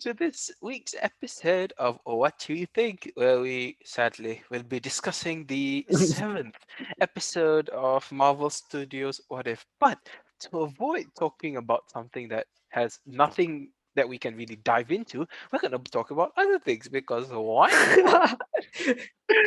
to this week's episode of What Do You Think, where we sadly will be discussing the seventh episode of Marvel Studios What If. But to avoid talking about something that has nothing that we can really dive into, we're going to talk about other things because why not?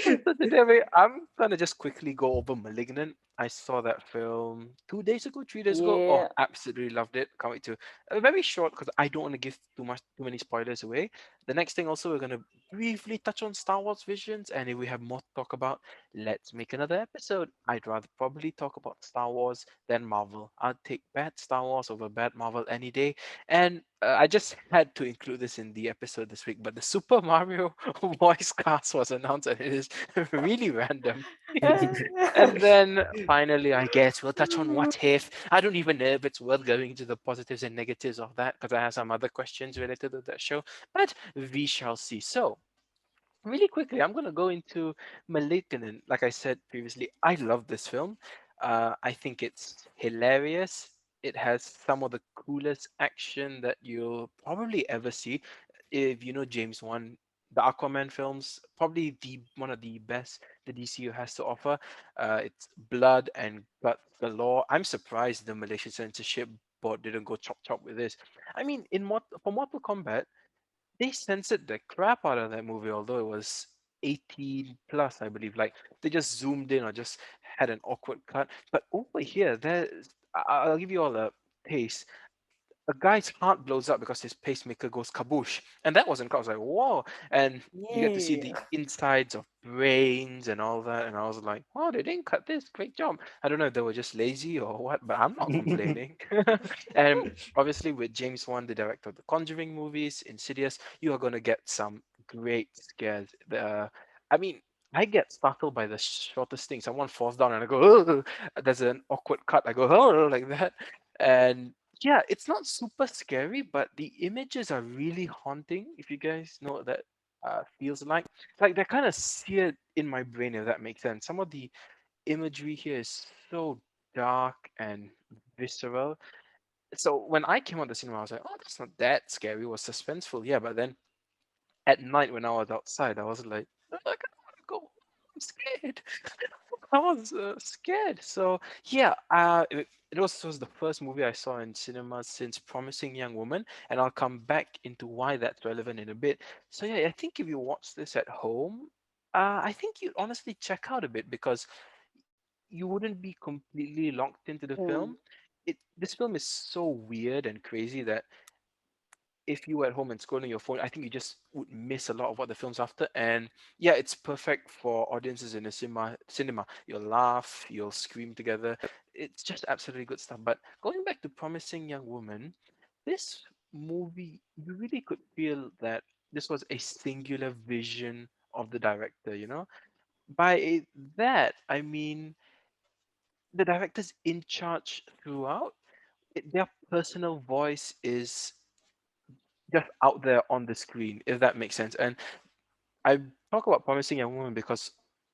So today I'm gonna just quickly go over *Malignant*. I saw that film 2 days ago, 3 days ago. Oh, Yeah. absolutely loved it. Can't wait to. Very short because I don't want to give too many spoilers away. The next thing also we're gonna briefly touch on Star Wars Visions, and if we have more to talk about, let's make another episode. I'd rather probably talk about Star Wars than Marvel. I'd take bad Star Wars over bad Marvel any day. And I just had to include this in the episode this week, but the Super Mario voice cast was announced, and it is really random. And then finally, I guess we'll touch on what if. I don't even know if it's worth going into the positives and negatives of that because I have some other questions related to that show, but we shall see. So, really quickly, I'm going to go into *Malignant*. Like I said previously, I love this film. I think it's hilarious. It has some of the coolest action that you'll probably ever see. If you know James Wan, the Aquaman films, probably the one of the best the DCU has to offer. It's blood and guts galore. I'm surprised the Malaysian censorship board didn't go chop chop with this. I mean, for Mortal Kombat, they censored the crap out of that movie, although it was 18 plus, I believe. Like they just zoomed in or just had an awkward cut. But over here, I'll give you all a taste. A guy's heart blows up because his pacemaker goes kaboosh. And that wasn't cut. I was like, whoa. And you get to see the Yeah. insides of brains and all that. And I was like, wow, they didn't cut this. Great job. I don't know if they were just lazy or what, but I'm not complaining. And obviously, with James Wan, the director of the Conjuring movies, Insidious, you are going to get some great scares. I mean, I get startled by the shortest thing. Someone falls down and I go, oh, there's an awkward cut. I go, oh, like that. And yeah, it's not super scary, but the images are really haunting. If you guys know what that feels like they're kind of seared in my brain, if that makes sense. Some of the imagery here is so dark and visceral. So when I came out the cinema, I was like, "Oh, that's not that scary. It was suspenseful, yeah." But then at night when I was outside, I was like, "Oh, I don't want to go. I'm scared." I was scared. So yeah, it was the first movie I saw in cinemas since *Promising Young Woman*, and I'll come back into why that's relevant in a bit. So yeah, I think if you watch this at home, I think you'd honestly check out a bit because you wouldn't be completely locked into the Mm. film. This film is so weird and crazy that if you were at home and scrolling your phone, I think you just would miss a lot of what the film's after. And yeah, it's perfect for audiences in the cinema. You'll laugh, you'll scream together. It's just absolutely good stuff. But going back to *Promising Young Woman*, this movie, you really could feel that this was a singular vision of the director, you know? By that, I mean the director's in charge throughout. Their personal voice is just out there on the screen, if that makes sense. And I talk about *Promising Young Woman* because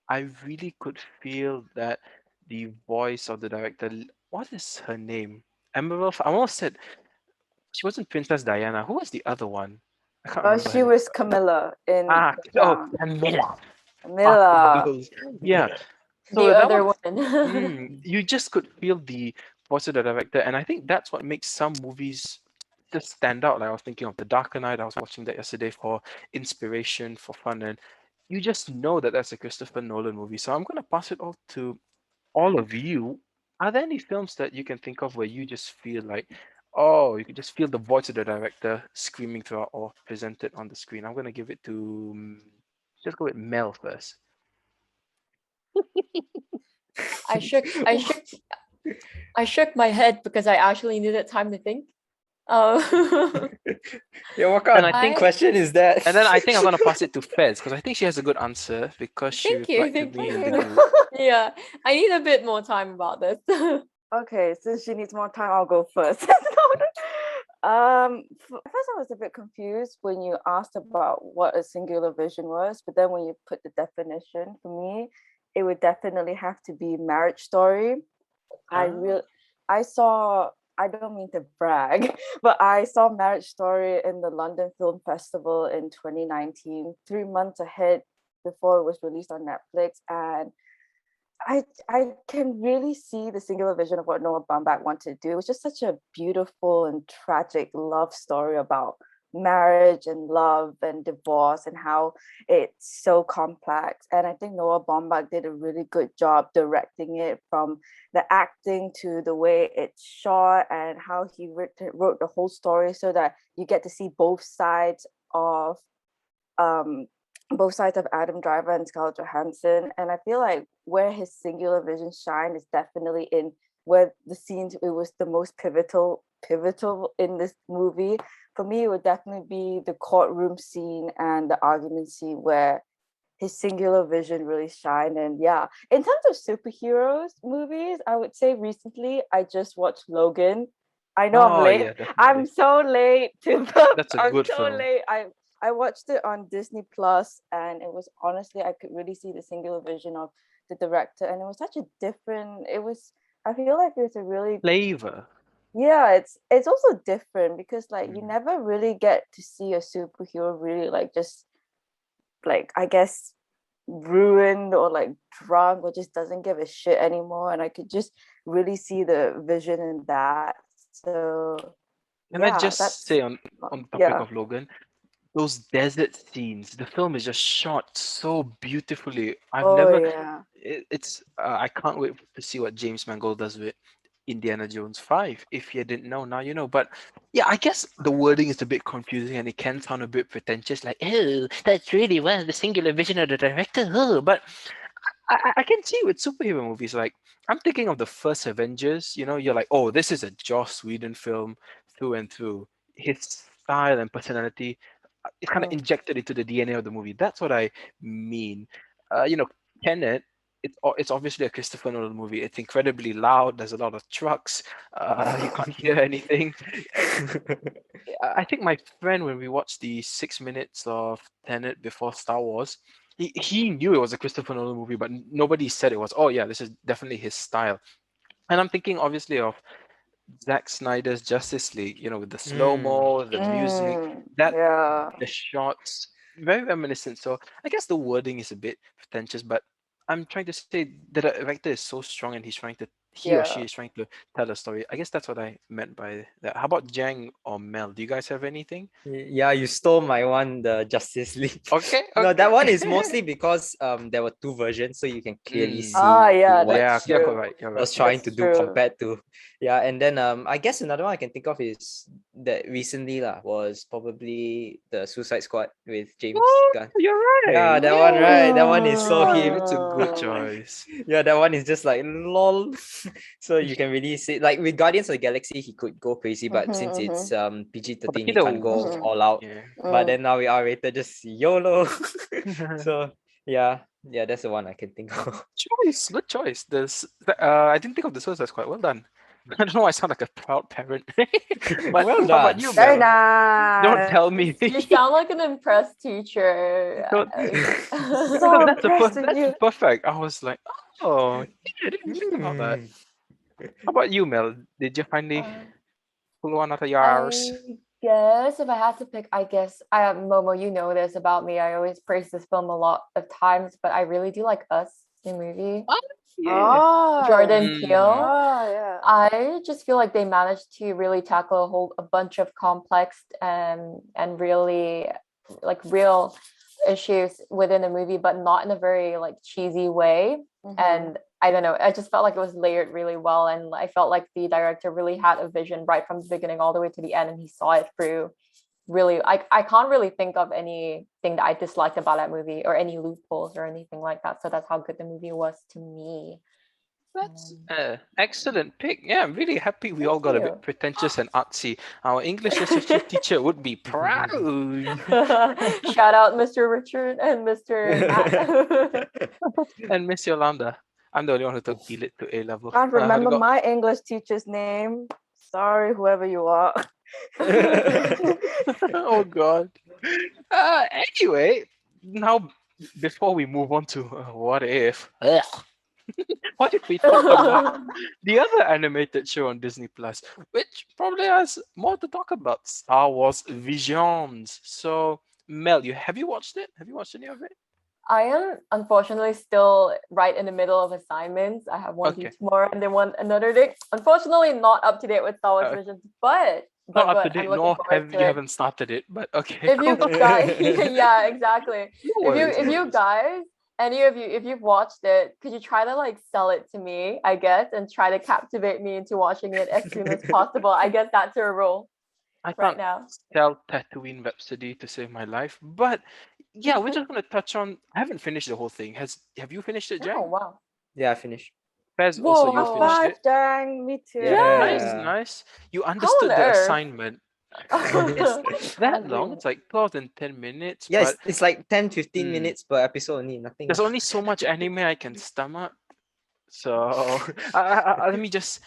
I really could feel that the voice of the director. What is her name? Emerald. I almost said she wasn't Princess Diana. Who was the other one? I can't remember her She name. was Camilla in Ah, the oh, town. Camilla. Fucking Camilla, girls. Yeah. the So that other was. one. You just could feel the voice of the director, and I think that's what makes some movies just stand out. Like I was thinking of The Darker Knight. I was watching that yesterday for inspiration, for fun, and you just know that that's a Christopher Nolan movie. So I'm gonna pass it all to all of you. Are there any films that you can think of where you just feel like, oh, you can just feel the voice of the director screaming throughout or presented on the screen? I'm gonna give it to just go with Mel first. I shook, I shook, I shook my head because I actually needed time to think. Um, Yeah, what And kind I of think I question is that? And then I think I'm gonna pass it to Fez because I think she has a good answer because she thank you, replied to thank me in the you. group. Yeah, I need a bit more time about this. Okay, since she needs more time, I'll go first. At first I was a bit confused when you asked about what a singular vision was, but then when you put the definition, for me, it would definitely have to be Marriage Story. I Ah, real I saw I don't mean to brag, but I saw Marriage Story in the London Film Festival in 2019, 3 months ahead before it was released on Netflix. And I can really see the singular vision of what Noah Baumbach wanted to do. It was just such a beautiful and tragic love story about marriage and love and divorce and how it's so complex. And I think Noah Baumbach did a really good job directing it, from the acting to the way it's shot, and how he wrote the whole story so that you get to see um both sides of Adam Driver and Scarlett Johansson. And I feel like where his singular vision shine is definitely in where the scenes it was the most pivotal in this movie. For me, it would definitely be the courtroom scene and the argument scene where his singular vision really shined. And yeah, in terms of superheroes movies, I would say recently I just watched Logan. I know I'm Oh late. yeah, definitely. I'm so late to the That's a I'm good so film. late. I watched it on Disney Plus, and it was honestly I could really see the singular vision of the director, and it was such a different. It was I feel like it's a really Flavor. yeah. It's also different because like you Mm. never really get to see a superhero really like just like I guess ruined or like drunk or just doesn't give a shit anymore, and I could just really see the vision in that. So Can I yeah, just that's say on the topic yeah. of Logan, those desert scenes, the film is just shot so beautifully. I've Oh never yeah. it's I can't wait to see what James Mangold does with Indiana Jones 5. If you didn't know, now you know. But yeah, I guess the wording is a bit confusing and it can sound a bit pretentious, like, oh, that's really well the singular vision of the director. Oh. But I can see with superhero movies, like I'm thinking of the first Avengers, you're like, oh, this is a Joss Whedon film through and through. His style and personality, it's kind of Mm. injected into the DNA of the movie. That's what I mean. You know, Tenet, it's obviously a Christopher Nolan movie. It's incredibly loud. There's a lot of trucks. You can't hear anything. I think my friend, when we watched the 6 minutes of Tenet before Star Wars, he knew it was a Christopher Nolan movie, but nobody said it was. Oh yeah, this is definitely his style. And I'm thinking obviously of Zack Snyder's Justice League, with the slow Mm. mo, the music, that Yeah. the shots, very reminiscent. So I guess the wording is a bit pretentious, but I'm trying to say that the director is so strong and he or she Yeah. is trying to tell a story. I guess that's what I meant by that. How about Jang or Mel? Do you guys have anything? Yeah, you stole my one, the Justice League. Okay, No, that okay. one is mostly because there were two versions, so you can clearly Mm. Ah, see yeah, what Yeah, that's you're he true. correct. You're right. was You're right. trying to That's do true. compared to and then I guess another one I can think of is that recently lah was probably the Suicide Squad with James Oh, Gunn. you're right. Yeah, that one, right? That one is so Yeah, him. that's a good choice. Yeah, that one is just like lol. So you can really see, like with Guardians of the Galaxy, he could go crazy, but Mm-hmm, since it's mm-hmm, PG But 13, he either, can't go mm-hmm. all out. yeah. But Mm. then now we are rated just YOLO. So yeah, that's the one I can think of. Choice, good choice. I didn't think of the source. That's quite well done. I don't know. I sound like a proud parent. But Well how about done. you, Very Mel? Don't nice. tell me. You sound like an impressed teacher. Don't, So because impressed with that's you. perfect. I was like, oh, yeah, I didn't think about that. Hmm. How about you, Mel? Did you finally Uh, pull one out of your arse? I guess if I had to pick, I guess Momo, you know this about me. I always praise this film a lot of times, but I really do like Us, the movie. Oh, yeah. Oh, Jordan Mm, Peele. oh yeah. I just feel like they managed to really tackle a bunch of complex and really like real issues within the movie, but not in a very like cheesy way. Mm-hmm. And I don't know, I just felt like it was layered really well, and I felt like the director really had a vision right from the beginning all the way to the end, and he saw it through. Really, I can't really think of anything that I disliked about that movie or any loopholes or anything like that. So that's how good the movie was to me. that's excellent pick. Yeah, I'm really happy we Thank all got a bit you. pretentious and artsy. Our English literature teacher would be proud. Shout out Mr. Richard and Mr. Matt. And Miss Yolanda. I'm the only one who took ELIT to A level. Can't I remember got my English teacher's name. Sorry, whoever you are. oh god. Anyway, now before we move on to what if, ugh, What if we talk about the other animated show on Disney Plus, which probably has more to talk about? Star Wars Visions. So, Mel, have you watched it? Have you watched any of it? I am unfortunately still right in the middle of assignments. I have one due Okay, tomorrow and then one another day. Unfortunately, not up to date with Star Wars uh, Visions, but not up to I'm date. looking Nor forward have to you it. haven't started it, but okay, If cool. you guys, yeah, exactly. No worries, If no you worries. guys, any of you, if you've watched it, could you try to like sell it to me? I guess, and try to captivate me into watching it as soon as possible. I guess that's your role I right can't now. sell Tatooine Rhapsody to save my life, but yeah, we're just gonna touch on. I haven't finished the whole thing. Have you finished it, Oh Jang? wow. Yeah, I finished. Fez, also you High Whoa. finished five, it. Dang, me too. Nice, Yeah. nice. You How on understood the earth? assignment. It's that long. Imagine. It's like 12 and 10 minutes, Yeah, but it's like 10-15 mm, minutes per episode only, nothing. there's only so much anime I can stomach. So let me just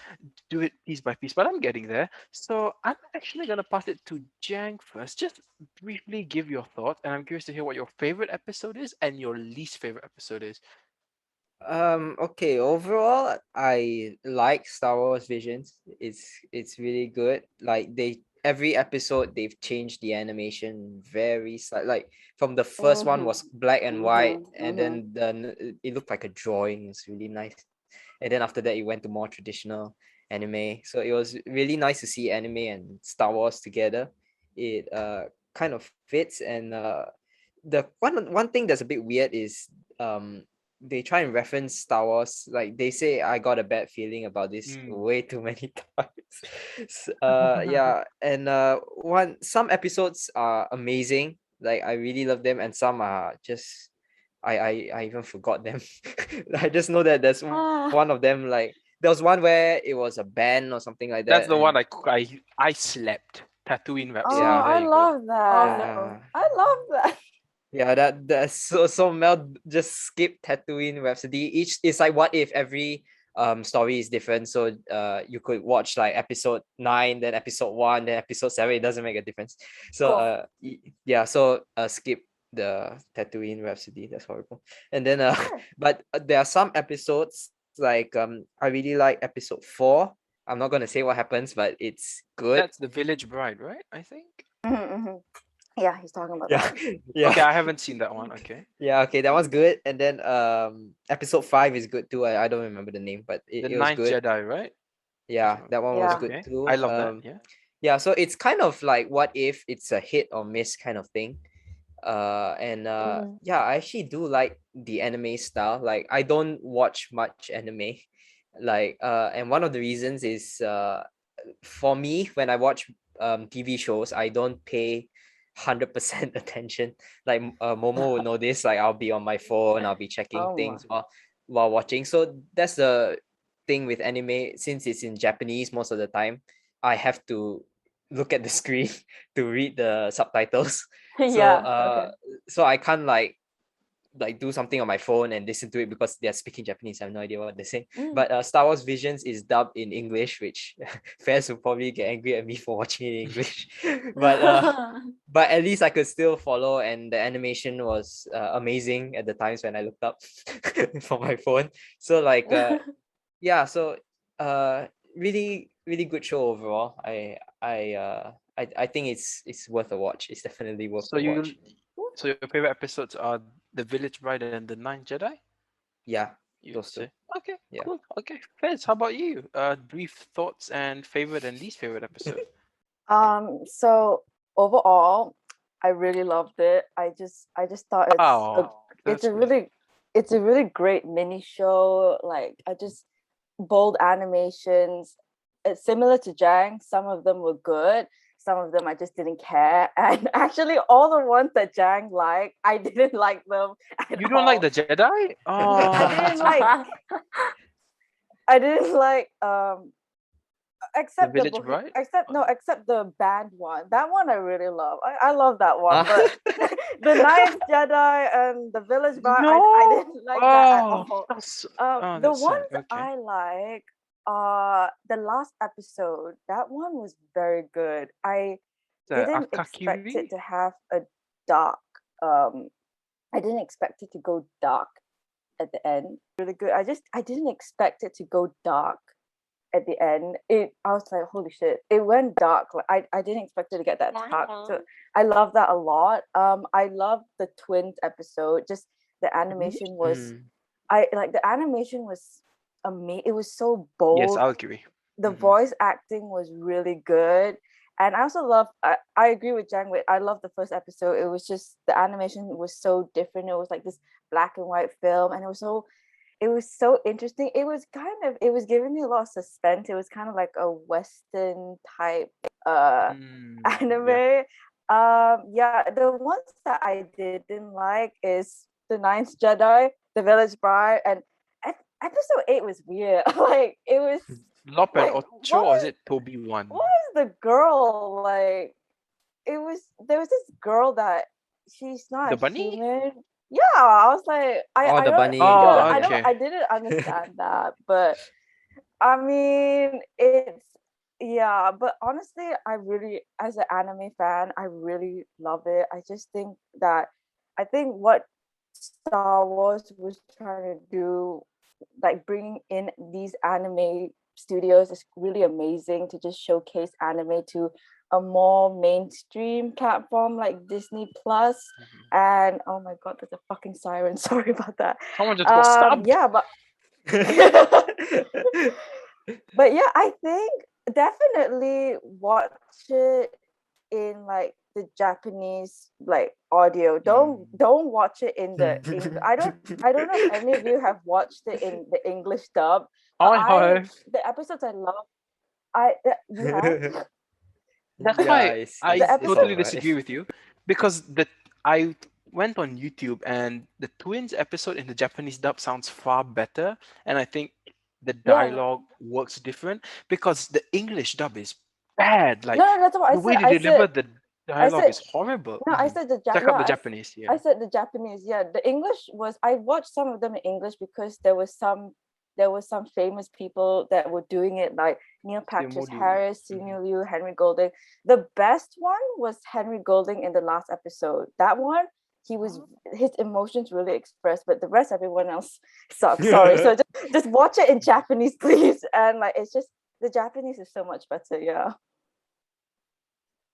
do it piece by piece, but I'm getting there. So I'm actually gonna pass it to Jang first. Just briefly give your thoughts, and I'm curious to hear what your favorite episode is and your least favorite episode is. Okay, overall I like Star Wars Visions. It's really good. Like every episode they've changed the animation very slight. Like from the first one was black and white, and then it looked like a drawing. It's really nice. And then after that it went to more traditional anime. So it was really nice to see anime and Star Wars together. It kind of fits, and the one thing that's a bit weird is they try and reference Star Wars. Like they say, I got a bad feeling about this Mm. way too many times. Yeah, and one some episodes are amazing. Like I really love them, and some are just I even forgot them. I just know that there's Ah, one of them. Like there was one where it was a band or something like That's that, the one and I slept. Tatooine oh, Rhapsody. yeah, There I you go. love Oh that. no. yeah. I love that. Yeah, that's so Mel just skip Tatooine Rhapsody. Each it's like what if every story is different. So you could watch like episode 9, then episode 1, then episode 7. It doesn't make a difference. So Cool. yeah, so skip the Tatooine Rhapsody. That's horrible. And then Sure. but there are some episodes like I really like episode 4. I'm not gonna say what happens, but it's good. That's the Village Bride, right? I think. Mhm. Yeah, he's talking about that Yeah, one. yeah. Okay, I haven't seen that one. Okay. Yeah, okay, that one's good. And then episode 5 is good too. I don't remember the name, but The it was Ninth good. Jedi, right? If Yeah, I'm- that one was Yeah. good Okay. I too. love that. Yeah. Yeah, so it's kind of like what if it's a hit or miss kind of thing. And Mhm. yeah, I actually do like the anime style. Like I don't watch much anime. Like and one of the reasons is for me when I watch TV shows, I don't pay 100% attention. Like Momo will know this. Like I'll be on my phone, I'll be checking Oh my. things while watching. So that's the thing with anime. Since it's in Japanese most of the time, I have to look at the screen to read the subtitles. So Yeah. Okay. so I can't like do something on my phone and listen to it because they're speaking Japanese. I have no idea what they're saying. Mm. But Star Wars Visions is dubbed in English, which fans will probably get angry at me for watching it in English. But at least I could still follow, and the animation was amazing at the times when I looked up for my phone. So like yeah, so uh really good show overall. I think it's worth a watch. It's definitely worth So the you, watch. so your favorite episodes are the Village Bride and the Ninth Jedi. Yeah, You'd those two. say. Okay, Yeah. cool. Okay, Fez, how about you? Brief thoughts and favorite and least favorite episode. So overall, I really loved it. I just thought Oh, it's that's a great. really it's a really great mini show. Like I just bold animations. It's similar to Jang. Some of them were good. Some of them I just didn't care. And actually all the ones that Jang liked, I didn't like them at You don't like all. the Jedi? I Oh, didn't like I didn't like the except Village Bride? except the band one. That one I really love. I love that one. Huh? But the Ninth Jedi and the Village Bar, I No. didn't like that at Oh, all. The that's sad. ones Okay. I like, the last episode. That one was very good. I The didn't expect it Akakiri? to have a dark. Um, I didn't expect it to go dark at the end. Really good. I didn't expect it to go dark at the end. I was like, holy shit, it went dark. Like I didn't expect it to get that dark. So I love that a lot. I love the twins episode. Just the animation was the animation was amazing. It was so Yes, bold. I'll agree. The voice acting was really good. And I also love I agree with Jang with I love the first episode. It was just the animation was so different. It was like this black and white film, and it was so interesting. It was giving me a lot of suspense. It was kind of like a Western type anime. Yeah, the ones that I didn't like is The Ninth Jedi, The Village Bride, and episode 8 was weird. Like it was Lop and like, Ocho, or is it Toby one? what was the girl like? There was this girl that she's not The a bunny? human. Yeah, I was like, the bunny. Oh, I okay. didn't understand that, but I mean, it's yeah. But honestly, as an anime fan, I really love it. I just think that I think what Star Wars was trying to do, like bringing in these anime studios, is really amazing to just showcase anime to a more mainstream platform like Disney Plus. And oh my god, there's a fucking siren. Sorry about that. Someone just got stabbed. Yeah, but but yeah, I think definitely watch it in like the Japanese like audio. Don't watch it in the I don't know if any of you have watched it in the English dub. The episodes I love. You have? That's Yeah, why I The episode- totally disagree with you, because I went on YouTube and the twins episode in the Japanese dub sounds far better, and I think the dialogue works different because the English dub is bad. Like No, that's what I the way said. they deliver the dialogue is horrible. No, I said Check out the Japanese. Yeah. I said the Japanese. Yeah, the English was. I watched some of them in English because there was some famous people that were doing it, like Neil Patrick Harris, Simu Liu, Henry Golding. The best one was Henry Golding in the last episode. That one, his emotions really expressed, but the rest, everyone else sucks. Sorry. So just watch it in Japanese, please. And like it's just the Japanese is so much better. Yeah.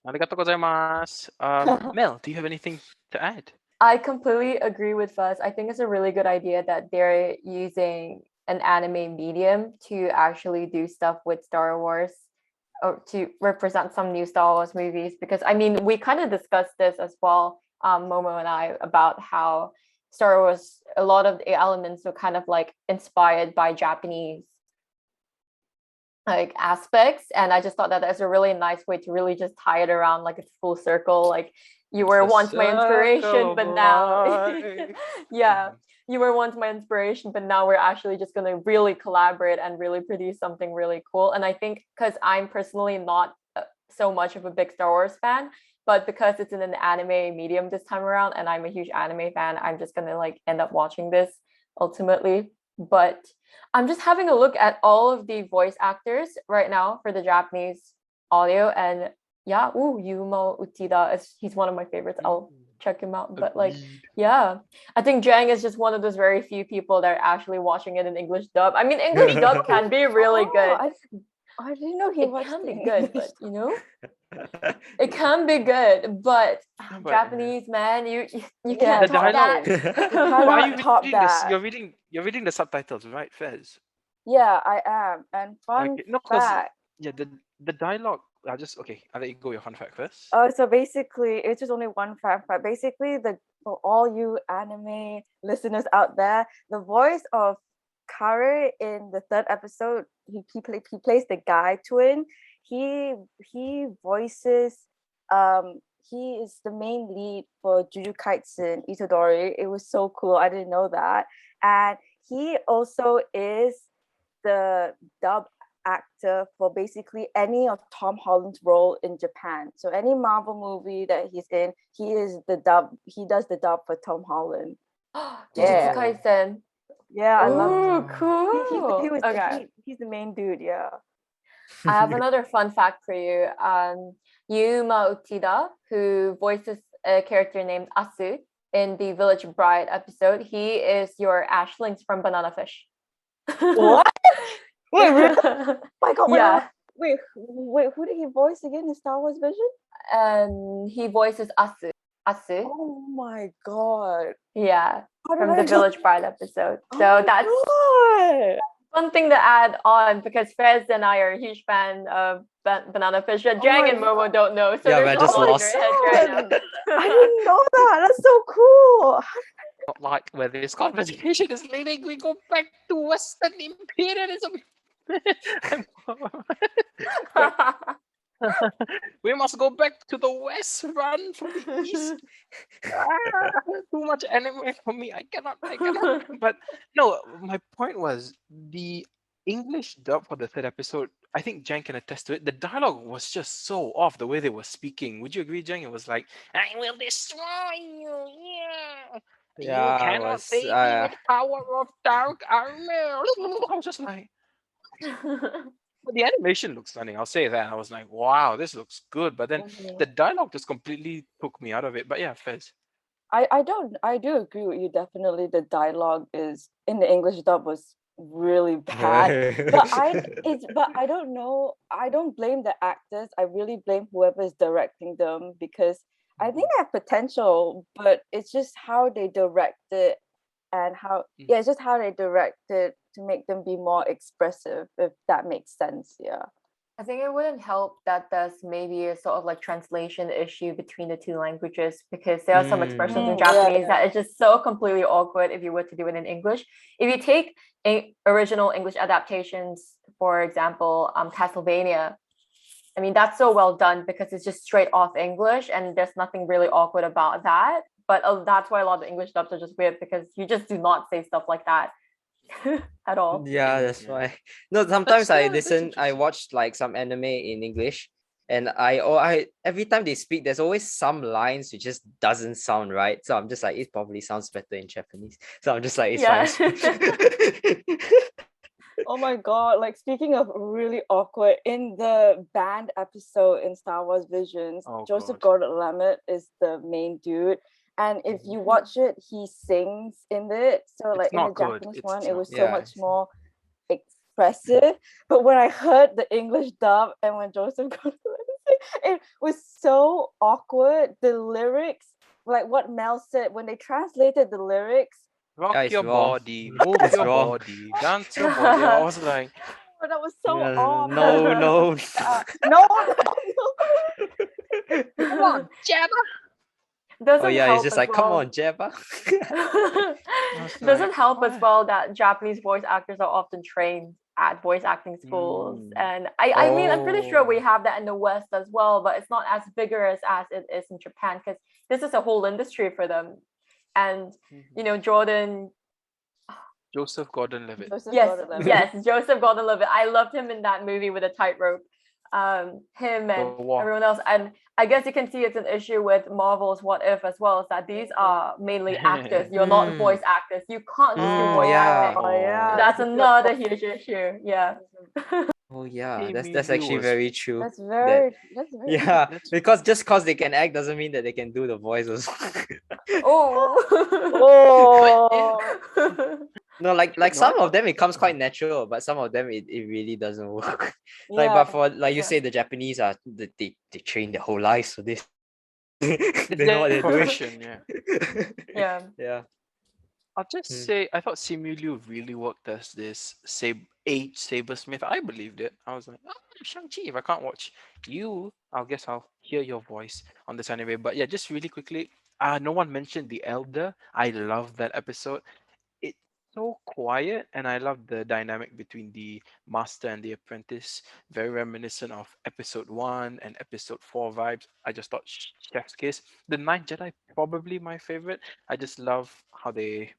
Arigatou gozaimasu. Mel, do you have anything to add? I completely agree with Fuzz. I think it's a really good idea that they're using an anime medium to actually do stuff with Star Wars, or to represent some new Star Wars movies. Because I mean, we kind of discussed this as well, Momo and I, about how Star Wars, a lot of the elements are kind of like inspired by Japanese like aspects, and I just thought that that's a really nice way to really just tie it around like a full circle. Like you were once my inspiration, but now yeah, you were once my inspiration, but now we're actually just going to really collaborate and really produce something really cool. And I think because I'm personally not so much of a big Star Wars fan, but because it's in an anime medium this time around and I'm a huge anime fan, I'm just going to like end up watching this ultimately. But I'm just having a look at all of the voice actors right now for the Japanese audio, and yeah, Yumo Uchida he's one of my favorites. I'll check him out. But like, yeah, I think Jang is just one of those very few people that are actually watching it in English dub. I mean, English dub can be really good. I didn't know it can be good, but you know, it can be good. But Japanese, man, you can't top that. Why are you reading this? You're reading the subtitles, right, Fez? Yeah, I am. And fun fact. Yeah, the dialogue. I'll let you go your fun fact first. So basically, it's just only one fact. Basically, for all you anime listeners out there, the voice of Kare in the third episode, he plays the guy twin. He voices he is the main lead for Jujutsu Kaisen Itadori. It was so cool. I didn't know that. And he also is the dub actor for basically any of Tom Holland's role in Japan. So any Marvel movie that he's in, he does the dub for Tom Holland. Jujutsu Kaisen. Yeah, I love him. Cool. He's the main dude, yeah. I have another fun fact for you. Yuma Uchida, who voices a character named Asu in the Village Bride episode. He is your Ashlings from Banana Fish. What? Wait, really? My God, Yeah. wait, who did he voice again in Star Wars Vision? And he voices Asu. Asu. Oh my God. Yeah. How did From I the not- Village Bride episode. Oh So my that's God. one thing to add on because Fez and I are a huge fan of Banana Fish that Jang my and Momo don't know. So Yeah, they're we're just just nodding lost. their heads right I now. didn't know that. That's so cool. Not like where this conversation is leading. We go back to Western imperialism. I'm- we must go back to the West, run from the East. Too much anime for me. I cannot. I cannot. But no, my point was the English dub for the third episode. I think Jen can attest to it. The dialogue was just so off the way they were speaking. Would you agree, Jen? It was like, "I will destroy you. Yeah, you Yeah, I cannot was. save me with power of dark armor." I was just like, but the animation looks stunning. I'll say that. I was like, wow, this looks good. But then the dialogue just completely took me out of it. But yeah, Fez. I do agree with you. Definitely, the dialogue is in the English dub was really bad. But I don't know. I don't blame the actors. I really blame whoever is directing them because I think they have potential, but it's just how they direct it and how it's just how they direct it to make them be more expressive, if that makes sense. Yeah. I think it wouldn't help that there's maybe a sort of like translation issue between the two languages because there are some expressions in Japanese that is just so completely awkward if you were to do it in English. If you take original English adaptations, for example, Castlevania, I mean, that's so well done because it's just straight off English and there's nothing really awkward about that. But that's why a lot of the English dubs are just weird because you just do not say stuff like that at all. Yeah, that's Yeah. why. No, sometimes I that's listen. I interesting. watch like some anime in English, and I every time they speak, there's always some lines which just doesn't sound right. So I'm just like, it probably sounds better in Japanese. So I'm just like, it's Yeah. fine. Oh my God, like speaking of really awkward, in the band episode in Star Wars Visions, Oh, Joseph God. Gordon-Levitt is the main dude. And if you watch it, he sings in it. So like It's in the not good. Japanese It's one, it not. was so Yeah. much more expressive. But when I heard the English dub and when Joseph Gordon-Levitt sang, it was so awkward. The lyrics, like what Mel said, when they translated the lyrics, Rock Yeah, it's your wrong. body, move It's your wrong. body, dance your body. I was like, oh, that was so Yeah, off. no, no. No, come on, Jabba. Oh Doesn't yeah, it's help just as like, come well. on, Jebba. I was like, Doesn't help as why? well that Japanese voice actors are often trained at voice acting schools. Mm. And I mean, I'm pretty sure we Oh. have that in the West as well, but it's not as vigorous as it is in Japan because this is a whole industry for them. And, you know, Jordan, Joseph Gordon-Levitt. Joseph yes, Gordon-Levitt. yes, Joseph Gordon-Levitt. I loved him in that movie with a tightrope. Him and The Walk. everyone else. And I guess you can see it's an issue with Marvel's What If as well, is that these are mainly actors. You're not voice actors. You can't just do voice yeah. acting. Oh yeah, That's a good another point. huge issue. Yeah. Oh yeah, Amy that's Liu actually was very true. That's That that's very yeah, that's because just cause they can act doesn't mean that they can do the voices. Oh. Oh No, like should some not. of them it comes quite natural, but some of them it really doesn't work. Like, yeah. but for like you Yeah. say, the Japanese are they train their whole lives for this. It's They know what their they're doing. profession, yeah. Yeah. Yeah. I'll just Mm. say I thought Simu Liu really worked as this age sabersmith. I believed it. I was like, oh, Shang-Chi, if I can't watch you, I guess I'll hear your voice on this anyway. But yeah, just really quickly, no one mentioned the Elder. I love that episode. It's so quiet, and I love the dynamic between the master and the apprentice. Very reminiscent of episode 1 and episode 4 vibes. I just thought Chef's Kiss. The Ninth Jedi probably my favorite. I just love how they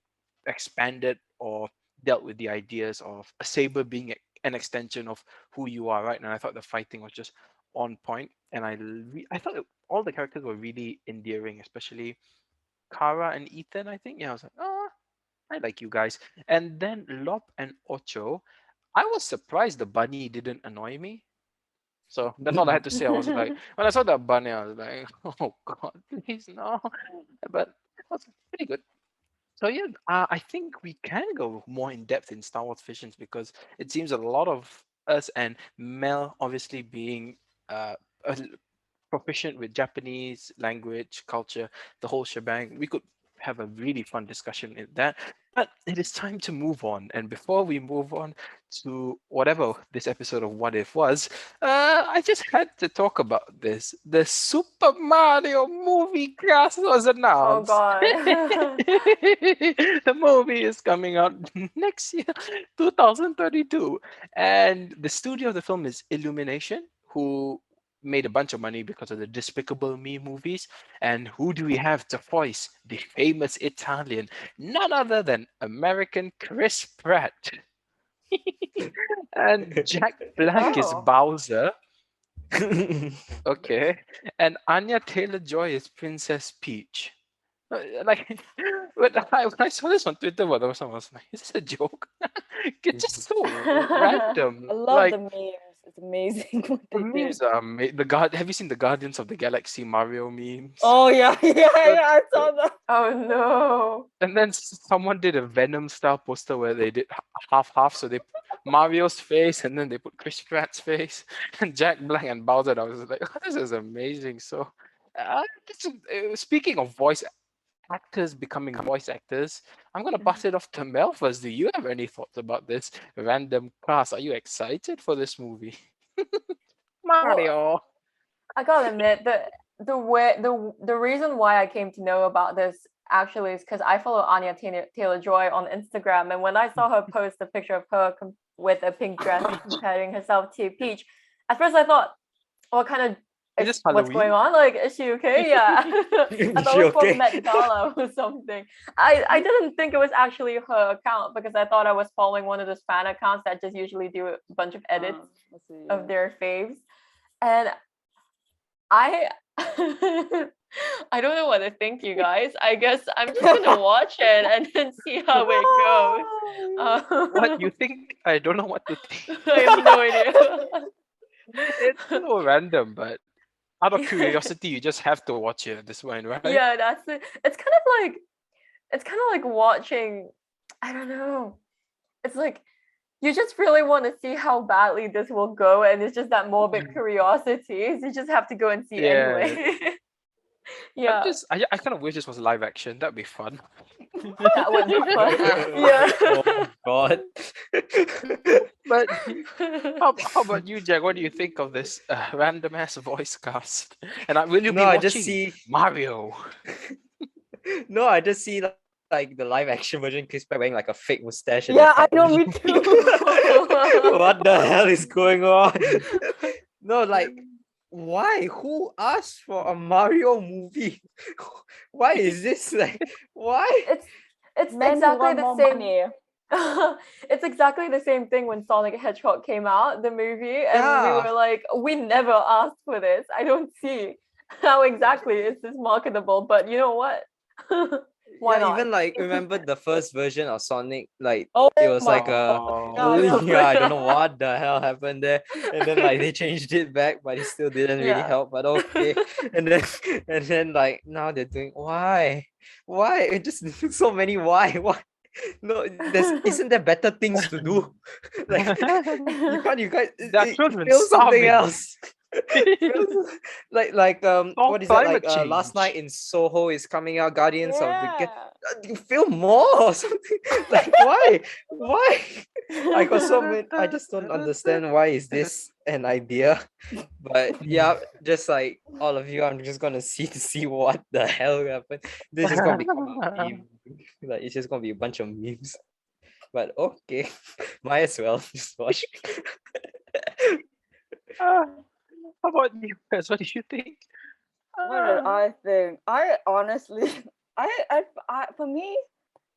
expanded or dealt with the ideas of a saber being an extension of who you are, right? And I thought the fighting was just on point, and I thought all the characters were really endearing, especially Kara and Ethan. I think, yeah, I was like, oh, I like you guys. And then Lop and Ocho, I was surprised the bunny didn't annoy me. So that's all I had to say. I was like, when I saw that bunny, I was like, oh God, please no. But That's pretty good. So yeah, I think we can go more in depth in Star Wars visions because it seems a lot of us and Mel obviously being a proficient with Japanese language, culture, the whole shebang. We could have a really fun discussion in that. But it is time to move on. And before we move on to whatever this episode of What If was, I just had to talk about this. The Super Mario movie cast was Oh announced. God. The movie is coming out next year, 2032. And the studio of the film is Illumination, who made a bunch of money because of the Despicable Me movies. And who do we have to voice the famous Italian? None other than American Chris Pratt. And Jack Black is Oh. Bowser. Okay. And Anya Taylor Joy is Princess Peach. Like when I saw this on Twitter, I was like, "Is this a joke?" It's just so random. I love Like the memes. It's amazing what the they did. memes are the guard. Have you seen the Guardians of the Galaxy Mario memes? Oh yeah, yeah, I saw that. Oh no. And then someone did a Venom style poster where they did half half. So they put Mario's face and then they put Chris Pratt's face and Jack Black and Bowser. And I was like, oh, this is amazing. So, speaking of voice actors becoming voice actors, I'm gonna pass it off to Mel first. Do you have any thoughts about this random cast? Are you excited for this movie? Well, Mario. I gotta admit the way the reason why I came to know about this actually is because I follow Anya Taylor Joy on Instagram, and when I saw her post a picture of her with a pink dress comparing herself to Peach, at first I thought, what kind of Is this what's going Halloween? on? Like, is she okay? Yeah, I Is thought she it was for okay? Met Gala or something. I didn't think it was actually her account because I thought I was following one of those fan accounts that just usually do a bunch of edits Let's see, of their faves, and I I don't know what to think, you guys. I guess I'm just gonna watch it and then see how it goes. What you think? I don't know what to think. I have no idea. It's so random, but out of curiosity, you just have to watch it at this point, right? Yeah, that's it. It's kind of like watching. I don't know. It's like you just really want to see how badly this will go, and it's just that morbid curiosity. So you just have to go and see Yeah. anyway. Yeah, I kind of wish this was live action. That'd be fun. that would be fun. Yeah. Oh God. But how about you, Jack? What do you think of this random ass voice cast? And will you No, be I just watching see Mario? no, I just see like the live action version Chris Pratt wearing like a fake mustache and Yeah, a I cap know, on me his too. head. What the hell is going on? No, like why? Who asked for a Mario movie? Why is this like why? It's Men who exactly want the more same. money. It's exactly the same thing when Sonic Hedgehog came out, the movie, and we Yeah. were like, we never asked for this. I don't see how exactly is this marketable, but you know what? Why Yeah, not? even like remember the first version of Sonic, like Oh it was my like a Oh, God, yeah. yeah, I don't know what the hell happened there. And then like they changed it back, but it still didn't really Yeah. help. But okay. And then like now they're doing why? Why? It just so many why? Why? No, there's isn't there better things to do? Like you guys that children feel something starving. else. Like Oh, what is that like climate last night change. in Soho is coming out Guardians of the Yeah. you feel more or something like why I got so many I just don't understand why is this an idea, but yeah, just like all of you, I'm just gonna see to see what the hell happened. This is just gonna become a meme. Like it's just gonna be a bunch of memes, but okay. Might as well just watch. How about you, Chris? What do you think? What did I think? I honestly, for me,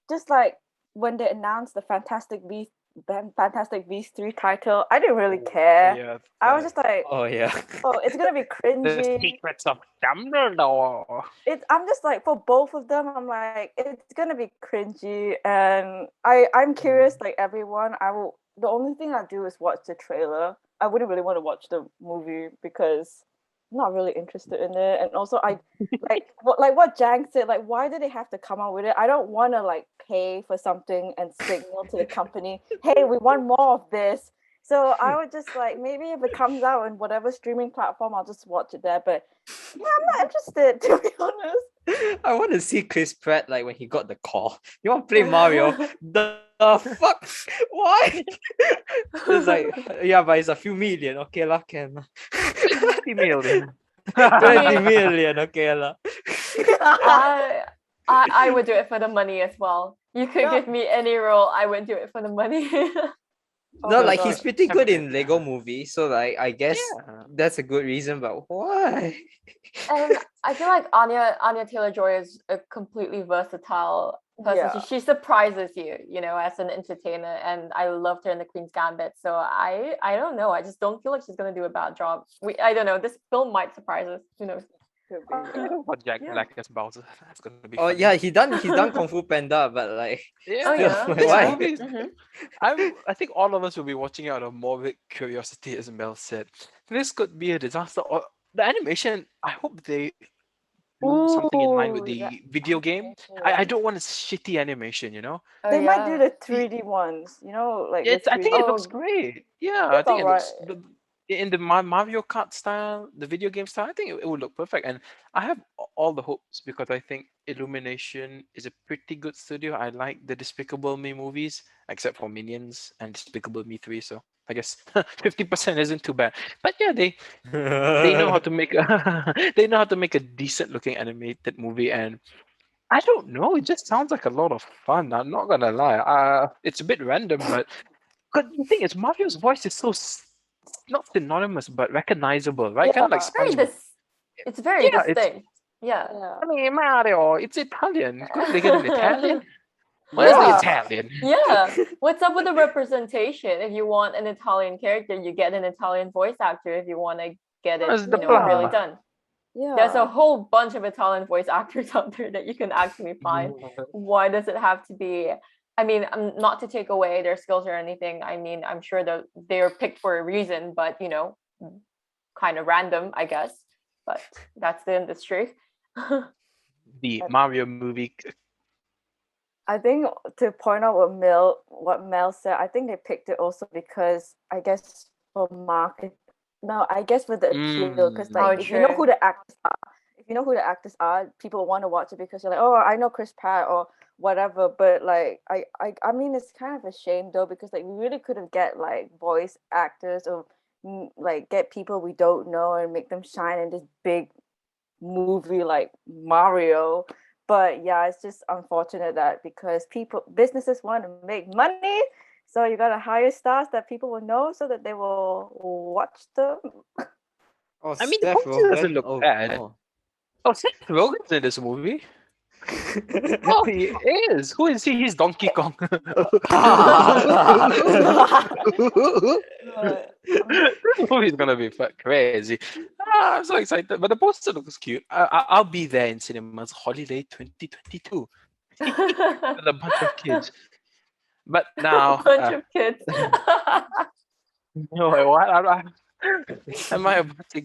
just like when they announced the Fantastic Beasts 3 title, I didn't really care. Yeah, I was just like, Oh yeah. oh, it's gonna be the cringy. secrets of Dumbledore. I'm just like for both of them, I'm like, it's gonna be cringy, and I'm curious, like everyone. The only thing I do is watch the trailer. I wouldn't really want to watch the movie because not really interested in it. And also, I like what Jang said. Like, why do they have to come out with it? I don't want to like pay for something and signal to the company, "Hey, we want more of this." So I would just like, maybe if it comes out in whatever streaming platform, I'll just watch it there. But yeah, I'm not interested, to be honest. I want to see Chris Pratt like when he got the call. You want to play Mario? The fuck? Why? It's like, yeah, but it's a few million. Okay lah, can lah. 20 million. 20 million. Okay lah. I would do it for the money as well. You could give me any role, I would do it for the money. No, my like God. he's pretty good in Lego Movie, so like I guess Yeah. that's a good reason. But why? And I feel like Anya Taylor-Joy is a completely versatile person. Yeah. She surprises you, you know, as an entertainer. And I loved her in The Queen's Gambit. So I don't know. I just don't feel like she's gonna do a bad job. I don't know. This film might surprise us. Who knows? Could be, yeah. What Jack Yeah. Black as Bowser? That's gonna be. Oh funny. yeah, he done Kung Fu Panda, but like Yeah. Oh yeah. Still, This why? movie is- Mhm. I think all of us will be watching out of morbid curiosity, as Mel said. This could be a disaster. Or the animation, I hope they do something in line with Ooh, the that video game. animation I one. don't want a shitty animation, you know? Oh, They might do yeah. the 3D ones, you know, like Yeah, the I think 3D. it looks Oh, great. Yeah, I It's think it alright. looks in the Mario Kart style, the video game style. I think it would look perfect, and I have all the hopes because I think Illumination is a pretty good studio. I like the Despicable Me movies, except for Minions and Despicable Me 3. So I guess 50% isn't too bad. But yeah, they know how to make they know how to make a decent looking animated movie, and I don't know. It just sounds like a lot of fun. I'm not gonna lie. It's a bit random, but the thing is, Mario's voice is so not synonymous, but recognizable, right? Kind of like Yeah. very SpongeBob. it's very Yeah, it's. distinct. Yeah. Yeah. I mean, Mario. It's Italian. Couldn't they get an Italian? Where's the Yeah. Italian? Yeah. What's up with the representation? If you want an Italian character, you get an Italian voice actor. If you want to get it, Where's the you know, really plum? done. Yeah. There's a whole bunch of Italian voice actors out there that you can actually find. Why does it have to be? I mean, not to take away their skills or anything. I mean, I'm sure that they're picked for a reason, but you know, kind of random, I guess. But that's the industry. The Mario movie. I think to point out what Mel said, I think they picked it also because I guess for market. No, I guess for the appeal, because Mm. like Oh, if you know true. who the actors are, if you know who the actors are, people want to watch it because you're like, oh, I know Chris Pratt or whatever. But like, I mean, it's kind of a shame though because like we really could have get like voice actors or like get people we don't know and make them shine in this big movie like Mario. But yeah, it's just unfortunate that because businesses want to make money, so you gotta hire stars that people will know so that they will watch them. Oh, I mean, the Seth poster doesn't Rogen. look Oh, bad. oh. Oh, Seth Rogen's in this movie. Oh, he is. Who is he? He's Donkey Kong. This movie's gonna be crazy. I'm so excited. But the poster looks cute. I'll be there in cinemas holiday 2022 with a bunch of kids. But now, Bunch of kids. no, what? Am I about to?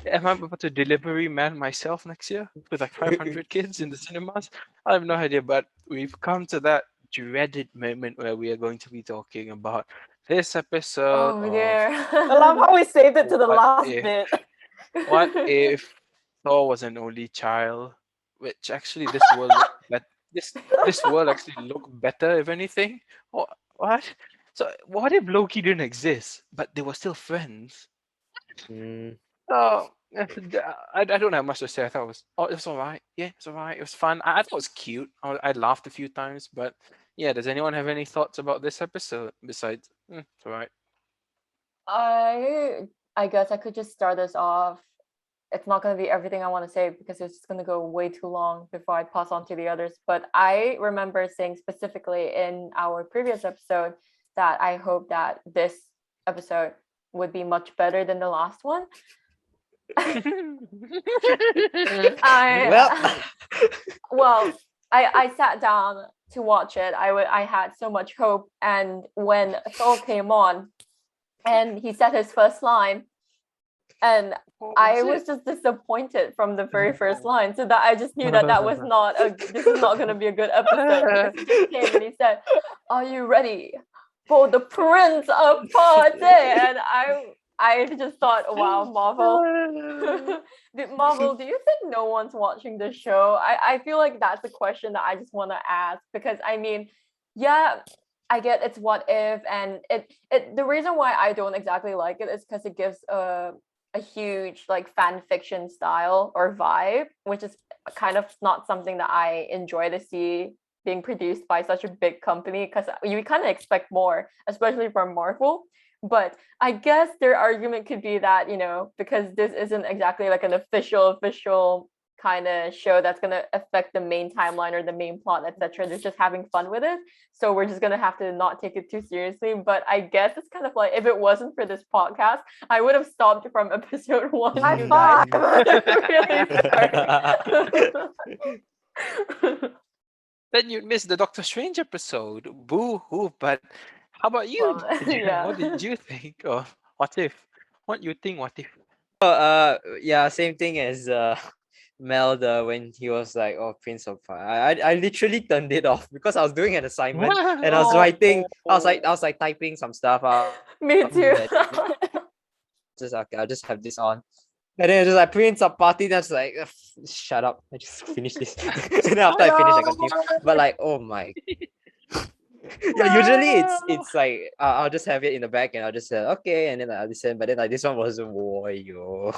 Am I about to delivery man myself next year with like 500 kids in the cinemas? I have no idea, but we've come to that dreaded moment where we are going to be talking about this episode Oh of dear. I love how we saved it to the What last if- bit. What if Thor was an only child? Which actually this world this world actually looked better if anything. What? So what if Loki didn't exist, but they were still friends? Mm. Oh, I don't have much to say. I thought it was all right. Yeah, it's all right. It was fun. I thought it was cute. I laughed a few times, but yeah. Does anyone have any thoughts about this episode besides? It's all right. I guess I could just start us off. It's not going to be everything I want to say because it's going to go way too long before I pass on to the others. But I remember saying specifically in our previous episode that I hope that this episode would be much better than the last one. Well, I sat down to watch it. I had so much hope, and when Thor came on and he said his first line, And What I was was it? just disappointed from the very first line. So that I just knew that was not this is not going to be a good episode, because he just came and he said, "Are you ready for the Prince of Party?" And I just thought, wow, Marvel. Marvel, do you think no one's watching the show? I feel like that's a question that I just want to ask, because I mean, yeah, I get it's what if, and it the reason why I don't exactly like it is because it gives a huge like fan fiction style or vibe, which is kind of not something that I enjoy to see being produced by such a big company, because you kind of expect more, especially from Marvel. But I guess their argument could be that, because this isn't exactly like an official kind of show that's going to affect the main timeline or the main plot, etc. They're just having fun with it. So we're just going to have to not take it too seriously. But I guess it's kind of like, if it wasn't for this podcast, I would have stopped from episode 1. High You guys. five. Really sorry. Then you'd miss the Doctor Strange episode. Boo hoo. But how about you, Well, Adrian? What yeah. did you think of What If? What you think? What if? Yeah, same thing as Mel when he was like, "Oh, Prince of Fire." I literally turned it off because I was doing an assignment and I was Oh, writing. I was like typing some stuff out. me too. Just okay, I'll just have this on. And then it was just like Prince of Party. That's like, "Ugh, shut up. I just finished this." And then after I finished, I continue. But like, oh my. Yeah, usually it's like I'll just have it in the back and I'll just say okay, and then I'll listen. But then like this one was yo,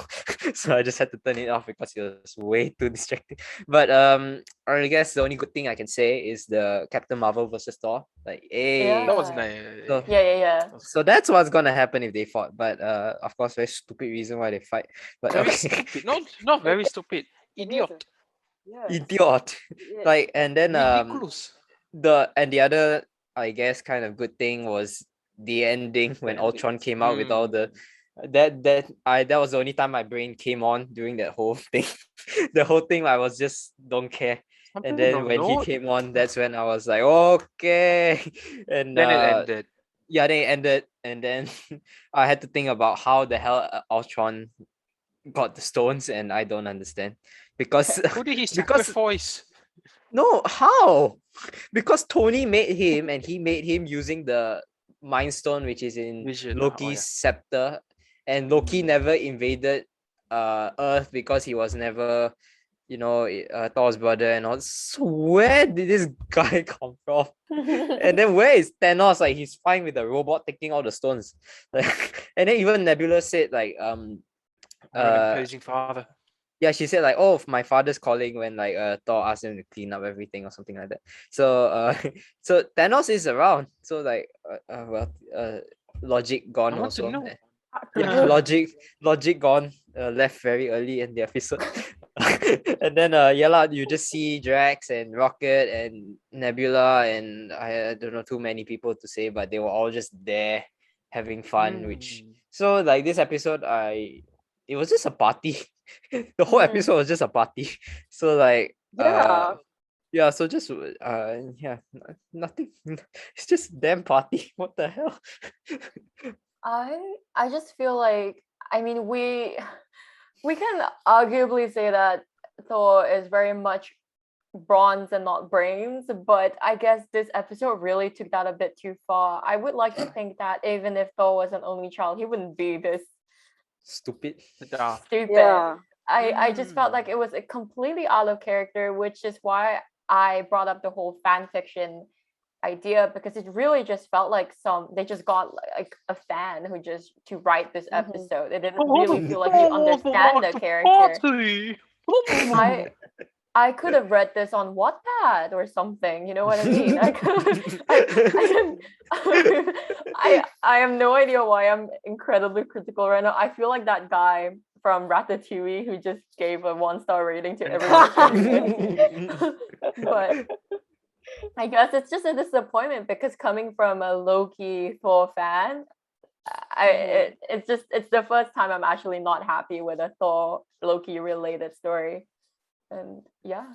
so I just had to turn it off because it was way too distracting. But I guess the only good thing I can say is the Captain Marvel versus Thor. Like, That hey, was Yeah. nice. so Yeah. so that's what's gonna happen if they fought. But of course, very stupid reason why they fight. But Very okay, stupid. Not very stupid. It is. Idiot. Yes. idiot. It- Like, and then Ridiculous. the other, I guess, kind of good thing was the ending when Ultron came out with all the that was the only time my brain came on during that whole thing. The whole thing I was just don't care. Some And people then don't when he know. came on, that's when I was like, okay. And Then it ended. yeah, then it ended, and then I had to think about how the hell Ultron got the stones, and I don't understand because Who did he because sacrifice? no, how? Because Tony made him and he made him using the Mind Stone, which is in Vision. Oh Loki's yeah. scepter. And Loki never invaded Earth because he was never, Thor's brother and all. So where did this guy come from? And then where is Thanos? Like, he's fine with the robot taking all the stones. Like, and then even Nebula said like A rampaging father. yeah, she said like, "Oh, my father's calling," when like Thor asked him to clean up everything or something like that. So so Thanos is around. So like logic I gone want to also. know. Yeah, logic gone. Left very early in the episode. And then yeah lah, you just see Drax and Rocket and Nebula and I don't know too many people to say, but they were all just there having fun. Which so like this episode, it was just a party. The whole episode was just a party. So like Yeah. yeah, so just yeah, nothing. It's just damn party. What the hell? I just feel like, I mean, we can arguably say that Thor is very much bronze and not brains, but I guess this episode really took that a bit too far. I would like to think that even if Thor was an only child, he wouldn't be this Stupid. stupid. Yeah. I just felt like it was a completely out of character, which is why I brought up the whole fan fiction idea, because it really just felt like they just got like a fan who just to write this episode. It didn't really feel like you understand the character. I could have read this on Wattpad or something. You know what I mean? I have no idea why I'm incredibly critical right now. I feel like that guy from Ratatouille who just gave a 1-star rating to everyone. But I guess it's just a disappointment, because coming from a low-key Thor fan, it's the first time I'm actually not happy with a Thor Loki related story. And yeah,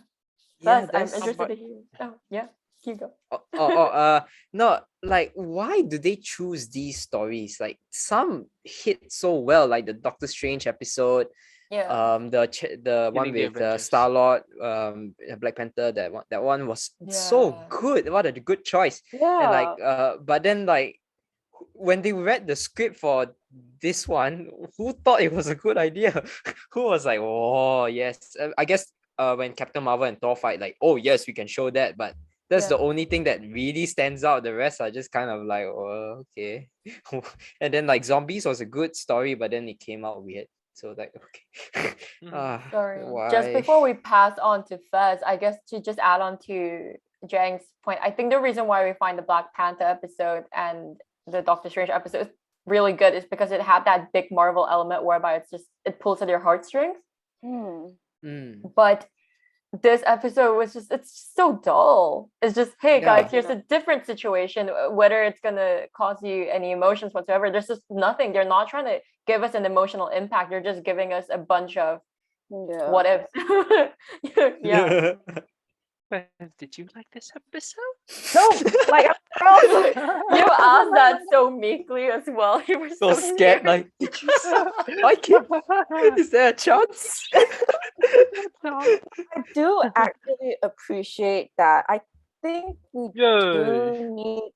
Yeah, I'm interested to hear. Oh yeah. You go. No, like why do they choose these stories? Like some hit so well, like the Doctor Strange episode, Yeah. the one Killing the with the Avengers. Star Lord, Black Panther. That one was so Yeah. good. What a good choice. And like Yeah. but then like when they read the script for this one, who thought it was a good idea? Who was like, oh yes. I guess when Captain Marvel and Thor fight, like, oh yes, we can show that, but that's the Yeah. only thing that really stands out. The rest are just kind of like, oh, okay. And then like Zombies was a good story, but then it came out weird. So like, okay. Mhm. Sorry. Just Why? before we pass on to Fez, I guess to just add on to Jang's point, I think the reason why we find the Black Panther episode and the Doctor Strange episode is really good is because it had that big Marvel element whereby it pulls at your heartstrings. Hmm. But this episode was it's just so dull. It's just, hey guys, Yeah. here's a different situation. Whether it's gonna cause you any emotions whatsoever, there's just nothing. They're not trying to give us an emotional impact. They're just giving us a bunch of Yeah. what ifs. Yeah. Well, did you like this episode? No, like You asked that so meekly as well. You were So scared, like, did you like it? Is there a chance? I do actually appreciate that. I think we do need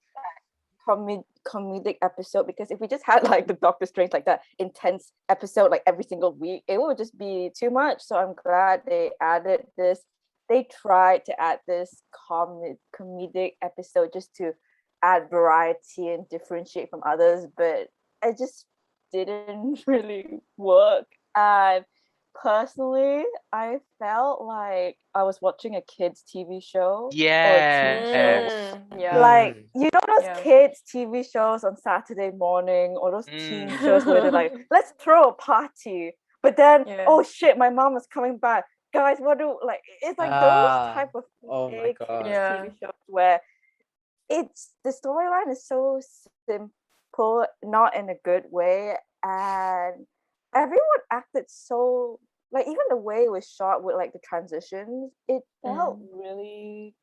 that comedic episode, because if we just had like the Doctor Strange, like that intense episode like every single week, it would just be too much. So I'm glad they added this. They tried to add this comedic episode just to add variety and differentiate from others, but it just didn't really work. And personally, I felt like I was watching a kids' TV show or a teen show. Yeah. Like, you know those Yeah. kids' TV shows on Saturday morning, or those teen Mm. shows where they're like, let's throw a party, but then, Yeah. oh shit, my mom is coming back. Guys, what do like? It's like those type of Oh my kids' god. Yeah. TV shows where it's the storyline is so simple, not in a good way, and everyone acted so like, even the way it was shot with like the transitions, it felt really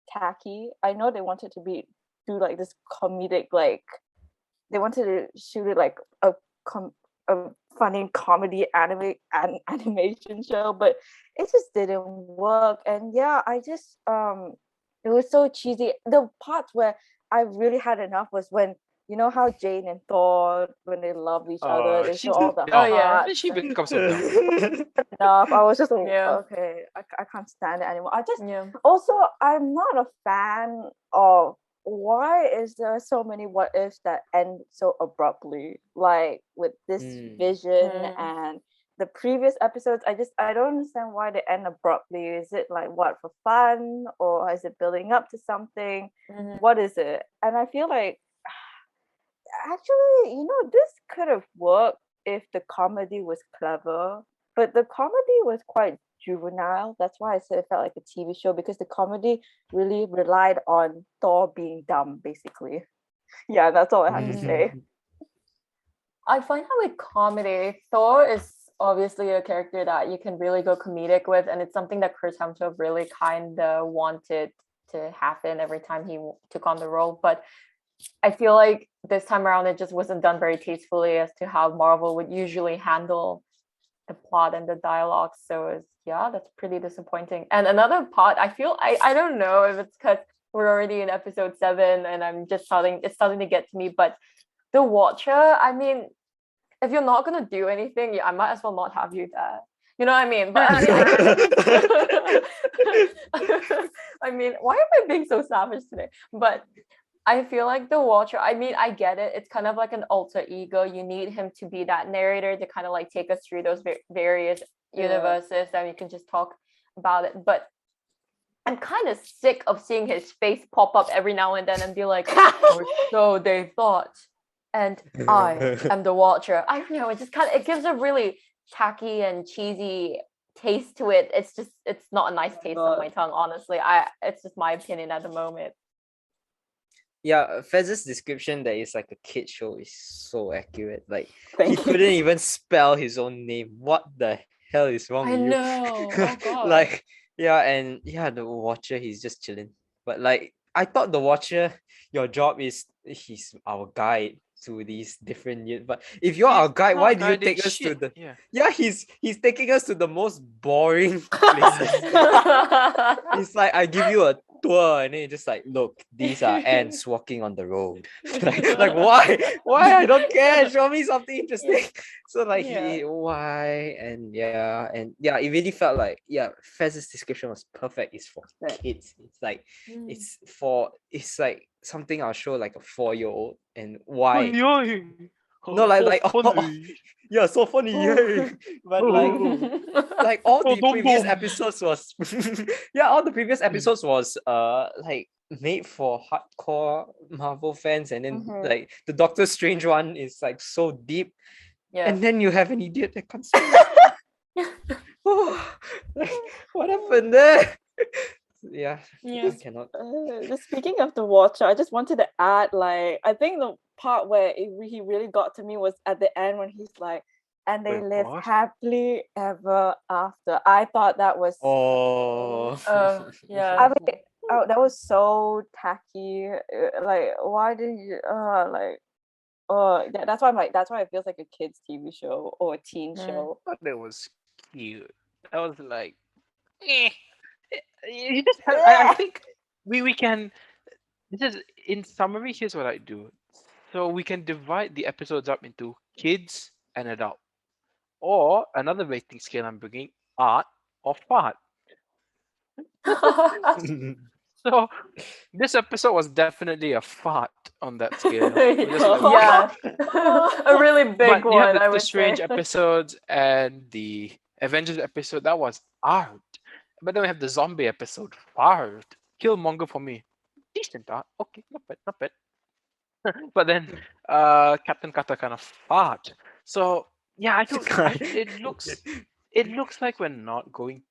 tacky. I know they wanted to do like this comedic, like they wanted to shoot it like a funny comedy animation show, but it just didn't work. And yeah, I just it was so cheesy. The parts where I really had enough was when, you know how Jane and Thor, when they love each other, they She's show all the dumb. yeah. hearts. She and becomes so dumb. enough. I was just like, Yeah. okay, I can't stand it anymore. I just Yeah. also, I'm not a fan of why is there so many what ifs that end so abruptly, like with this vision and the previous episodes. I don't understand why they end abruptly. Is it like what, for fun, or is it building up to something? What is it? And I feel like actually, this could have worked if the comedy was clever, but the comedy was quite juvenile. That's why I said it felt like a TV show, because the comedy really relied on Thor being dumb, basically. Yeah, that's all I have to say. I find that with comedy, Thor is obviously a character that you can really go comedic with, and it's something that Chris Hemsworth really kind of wanted to happen every time he took on the role. But I feel like this time around it just wasn't done very tastefully as to how Marvel would usually handle the plot and the dialogue. So that's pretty disappointing. And another part, I don't know if it's because we're already in episode 7 and it's starting to get to me, but the Watcher, I mean, if you're not gonna do anything, I might as well not have you there. You know what I mean? But I mean, why am I being so savage today? But I feel like the Watcher, I mean, I get it. It's kind of like an alter ego. You need him to be that narrator to kind of like take us through those various universes, and you can just talk about it. But I'm kind of sick of seeing his face pop up every now and then and be like, or so they thought. And I am the Watcher. I don't know. It just it gives a really tacky and cheesy taste to it. It's not a nice taste on my tongue, honestly. It's just my opinion at the moment. Yeah, Fez's description that it's like a kid show is so accurate. Like, he couldn't even spell his own name. What the hell is wrong with you? I know. Oh god. Like, yeah, and yeah, the Watcher, he's just chilling. But like I thought the watcher, your job is he's our guide to these different years. But if you're our He's guide, why not do you guiding take us to shit. the Yeah. yeah, he's taking us to the most boring places. It's like I give you a tour and then you just like, look, these are ants walking on the road. like why? Why? I don't care. Show me something interesting. So like Yeah. why? And yeah, it really felt like yeah, Fez's description was perfect. It's for Right. kids. It's like Mm. it's like something I'll show like a 4-year-old and why. Oi, No, so like funny. yeah, so funny, yay. But like all Oh, the dum previous dum. episodes was yeah, all the previous episodes was like made for hardcore Marvel fans, and then Mhm. like the Doctor Strange one is like so deep, Yeah. and then you have an idiot that can't speak. Oh, like, what happened there? Yeah, Yeah. I cannot. Just speaking of the Watcher, I just wanted to add, like, I think the part where he really got to me was at the end when he's like, and they Wait, live what? happily ever after. I thought that was Oh, Yeah. I mean, oh, that was so tacky. Like, why didn't you? Like, yeah, that's why I'm like, that's why it feels like a kids' TV show or a teen Mm. show. But that was cute. That was like, eh. You just have, I think we can. This is in summary. Here's what I do. So we can divide the episodes up into kids and adult, or another rating scale I'm bringing: art or fart. So this episode was definitely a fart on that scale. We're just like, Yeah. A really big but you have one, the I Doctor would Strange say. episodes and the Avengers episode. That was art. But then we have the zombie episode. Fart. Killmonger for me. Decent art. Okay, not bad, not bad. But then Captain Carter kind of fart. So yeah, I don't it looks like we're not going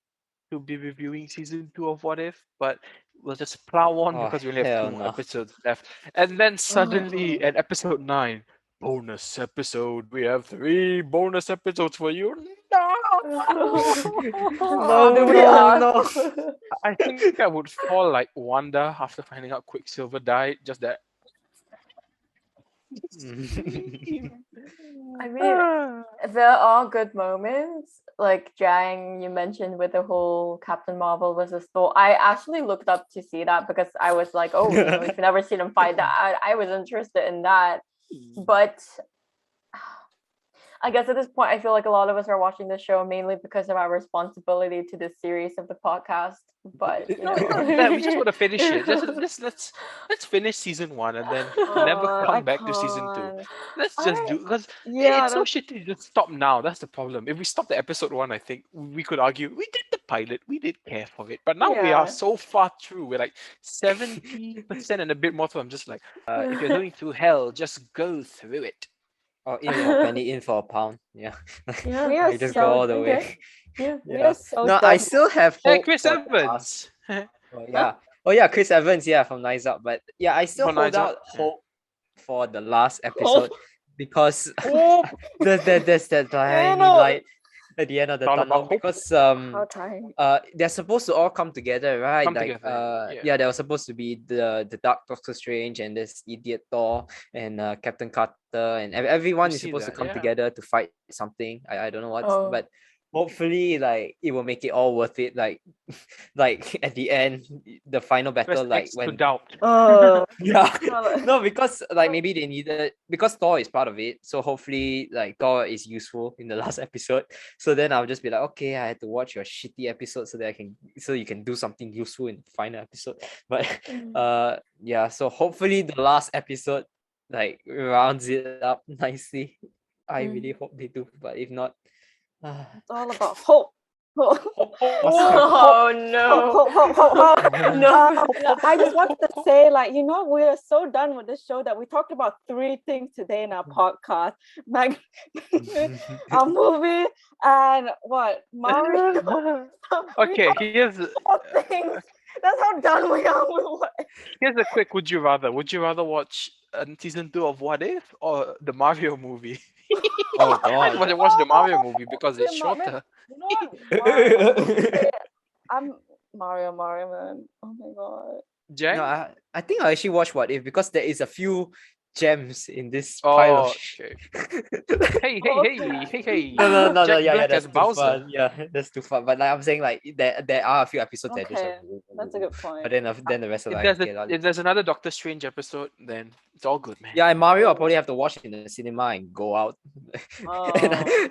to be reviewing season 2 of What If, but we'll just plow on oh because we only have 2 hell more no. episodes left. And then suddenly Oh. at episode 9, bonus episode. We have 3 bonus episodes for you. No. No, Do we no, ask? no. I think I would fall like Wanda after finding out Quicksilver died. Just that. I mean, there are good moments, like Jang, you mentioned with the whole Captain Marvel versus Thor. I actually looked up to see that because I was like, oh, we've never seen them fight that. I was interested in that. But I guess at this point, I feel like a lot of us are watching this show mainly because of our responsibility to this series of the podcast. But you No, it's know, not that. We just want to finish it. Let's finish season 1 and then never I come back to season 2. can't. Let's just do because Yeah, it's so that's shitty to just stop now. That's the problem. If we stopped at episode 1, I think we could argue we did the pilot, we did care for it, but now we are yeah. so far through. We're like 70% and a bit more. So I'm just like, if you're going through hell, just go through it. Or in for a penny, in for a pound. Yeah. yeah, We are You just so go all the okay. way. Yeah. we Yeah. are so No, I done. still have Hey, hope Chris for the last. Evans. Oh yeah. Oh yeah, Chris Evans, yeah, from Nice Up. But yeah, I still For hold Nice Up, out yeah. hope for the last episode because Hope. there's that tiny know. light at the end of the It's all tunnel about hope. because How tiny. they're supposed to all come together, right? Come Like together, yeah, there was supposed to be the Dark Doctor Strange and this idiot Thor and Captain Carter and everyone We is see supposed to that, come yeah. together to fight something. I don't know what, Oh. but hopefully like it will make it all worth it. Like like at the end, the final Press battle, like X to when doubt. yeah. Well, No, because like maybe they needed because Thor is part of it. So hopefully like Thor is useful in the last episode. So then I'll just be like, okay, I had to watch your shitty episode so that so you can do something useful in the final episode. But yeah, so hopefully the last episode like rounds it up nicely. I really hope they do. But if not, it's all about hope. Hope. Oh no. No. I just wanted to say, like, we are so done with this show that we talked about 3 things today in our podcast. Our movie and what? Mario. Okay, here's 4 things. That's how done we are with what. here's a quick would you rather. Would you rather watch season 2 of What If or the Mario movie? Oh I'd god. rather watch the Mario movie because it's Okay, shorter. You know what? I'm Mario, man. Oh my god. Jang? No, I think I actually watched What If because there is a few gems in this pile of Oh, shit. okay. Hey, hey, hey, hey, hey. No, Jack yeah, Black that's as too Bowser. fun. Yeah, that's too fun. But like I'm saying, like there are a few episodes that are just like, Okay, that's a good but point. then the rest of like okay, like, If there's another Doctor Strange episode, then it's all good, man. yeah, and Mario I'll probably have to watch in the cinema and go out, Oh,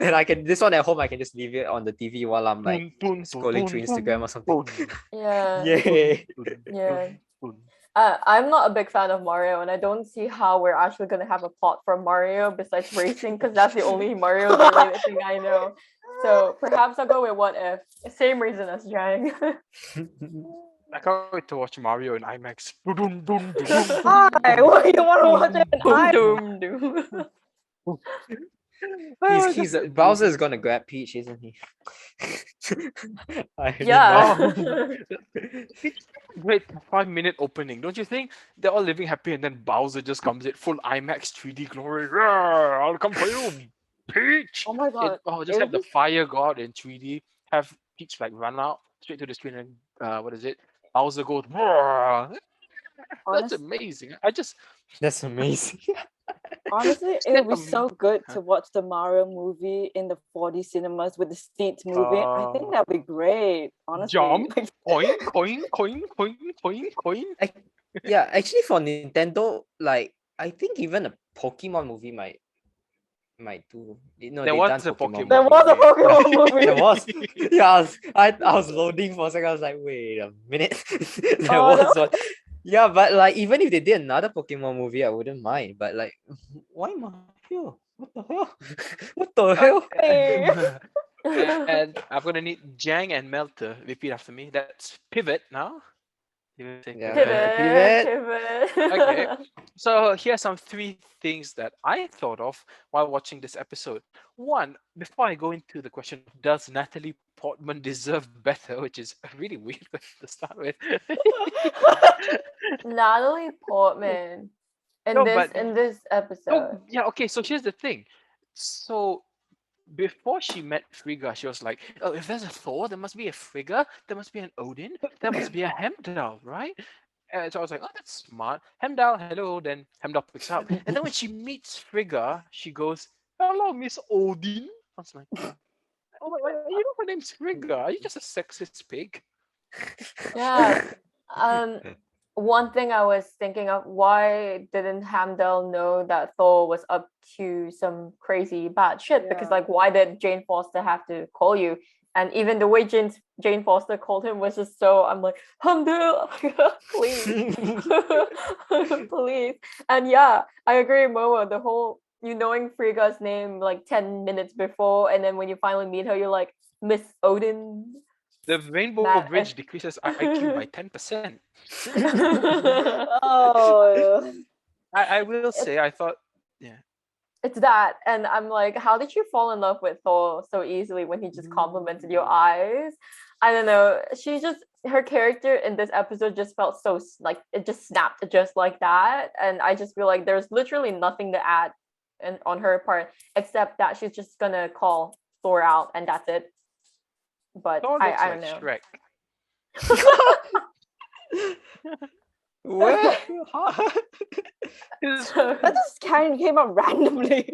and I can this one at home I can just leave it on the TV while I'm like Boom, boom, boom, scrolling through boom, Instagram boom, or something. boom, Yeah. Yay! boom, Yeah. boom. I'm not a big fan of Mario, and I don't see how we're actually gonna have a plot for Mario besides racing, because that's the only Mario-related thing I know. So perhaps I'll go with What If. Same reason as Jang. I can't wait to watch Mario in IMAX. Boom, boom, boom, boom, why? boom, Why you want to watch it? Boom, doom, doom. He's Bowser is gonna grab Peach, isn't he? I already Yeah. know. Oh, it's a great 5 minute opening, don't you think? They're all living happy, and then Bowser just comes in full IMAX 3D glory. "Rawr, I'll come for you, Peach. Oh my god! Just It have would the be fire god in 3D. Have Peach like run out straight to the screen, and what is it? Bowser goes. "Rawr." That's honest. amazing. I just That's amazing. Honestly, it said would be so good to watch the Mario movie in the 4D cinemas with the seats moving. I think that'd be great. Honestly, jump, coin, coin, coin, coin, coin, coin. Yeah, actually for Nintendo, like I think even a Pokemon movie might do. No, There they've was done a Pokemon there Pokemon was a movie. movie. Yeah, Pokemon movie. there was. Yeah, I was loading for a second. I was like, wait a minute. There Oh, was no. one. Yeah, but like even if they did another Pokemon movie, I wouldn't mind. But like, why Mario? What the hell? What the hell? Hey. And I'm gonna need Jang and Mel to repeat after me. Let's pivot now. You will say Yeah, pivot. Pivot, pivot. Okay. pivot. So here are some three things that I thought of while watching this episode. One, before I go into the question of does Natalie Portman deserve better, which is a really weird question to start with. Natalie Portman No, but in this no, episode. yeah, okay. So here's the thing. So before she met Frigga, she was like, "Oh, if there's a Thor, there must be a Frigga, there must be an Odin, there must be a Heimdall, right?" And so I was like, "Oh, that's smart. Heimdall, hello." Then Heimdall picks up, and then when she meets Frigga, she goes, "Hello, Miss Odin." I was like, "Oh my, you know her name's Frigga. Are you just a sexist pig?" Yeah. Um, one thing I was thinking of, why didn't Hamdell know that Thor was up to some crazy bad shit? Because Yeah. like, why did Jane Foster have to call you? And even the way Jane Foster called him was just so, I'm like, Hamdell, please, please. And yeah, I agree, Momo. The whole you knowing Frigga's name like 10 minutes before, and then when you finally meet her, you're like, Miss Odin. The Rainbow Matt, Bridge decreases IQ by 10%. Oh. I will say, it's I thought, yeah. it's that, and I'm like, how did you fall in love with Thor so easily when he just complimented your eyes? I don't know. She just her character in this episode just felt so like it just snapped just like that, and I just feel like there's literally nothing to add and on her part except that she's just gonna call Thor out and that's it. But Thor looks I like don't know. Shrek. Where? So, That just kind of came up randomly.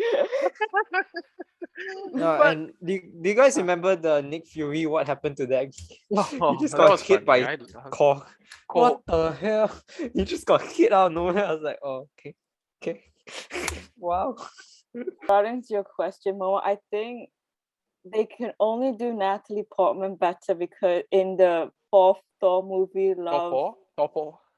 No, But and do you guys remember the Nick Fury? What happened to that? He just that got was hit funny, by right? Korg. Cold. What the hell? He just got hit out of nowhere. I was like, oh, okay, okay. Wow. Regarding to your question, Mo, I think they can only do Natalie Portman better because in the fourth Thor movie, Topo.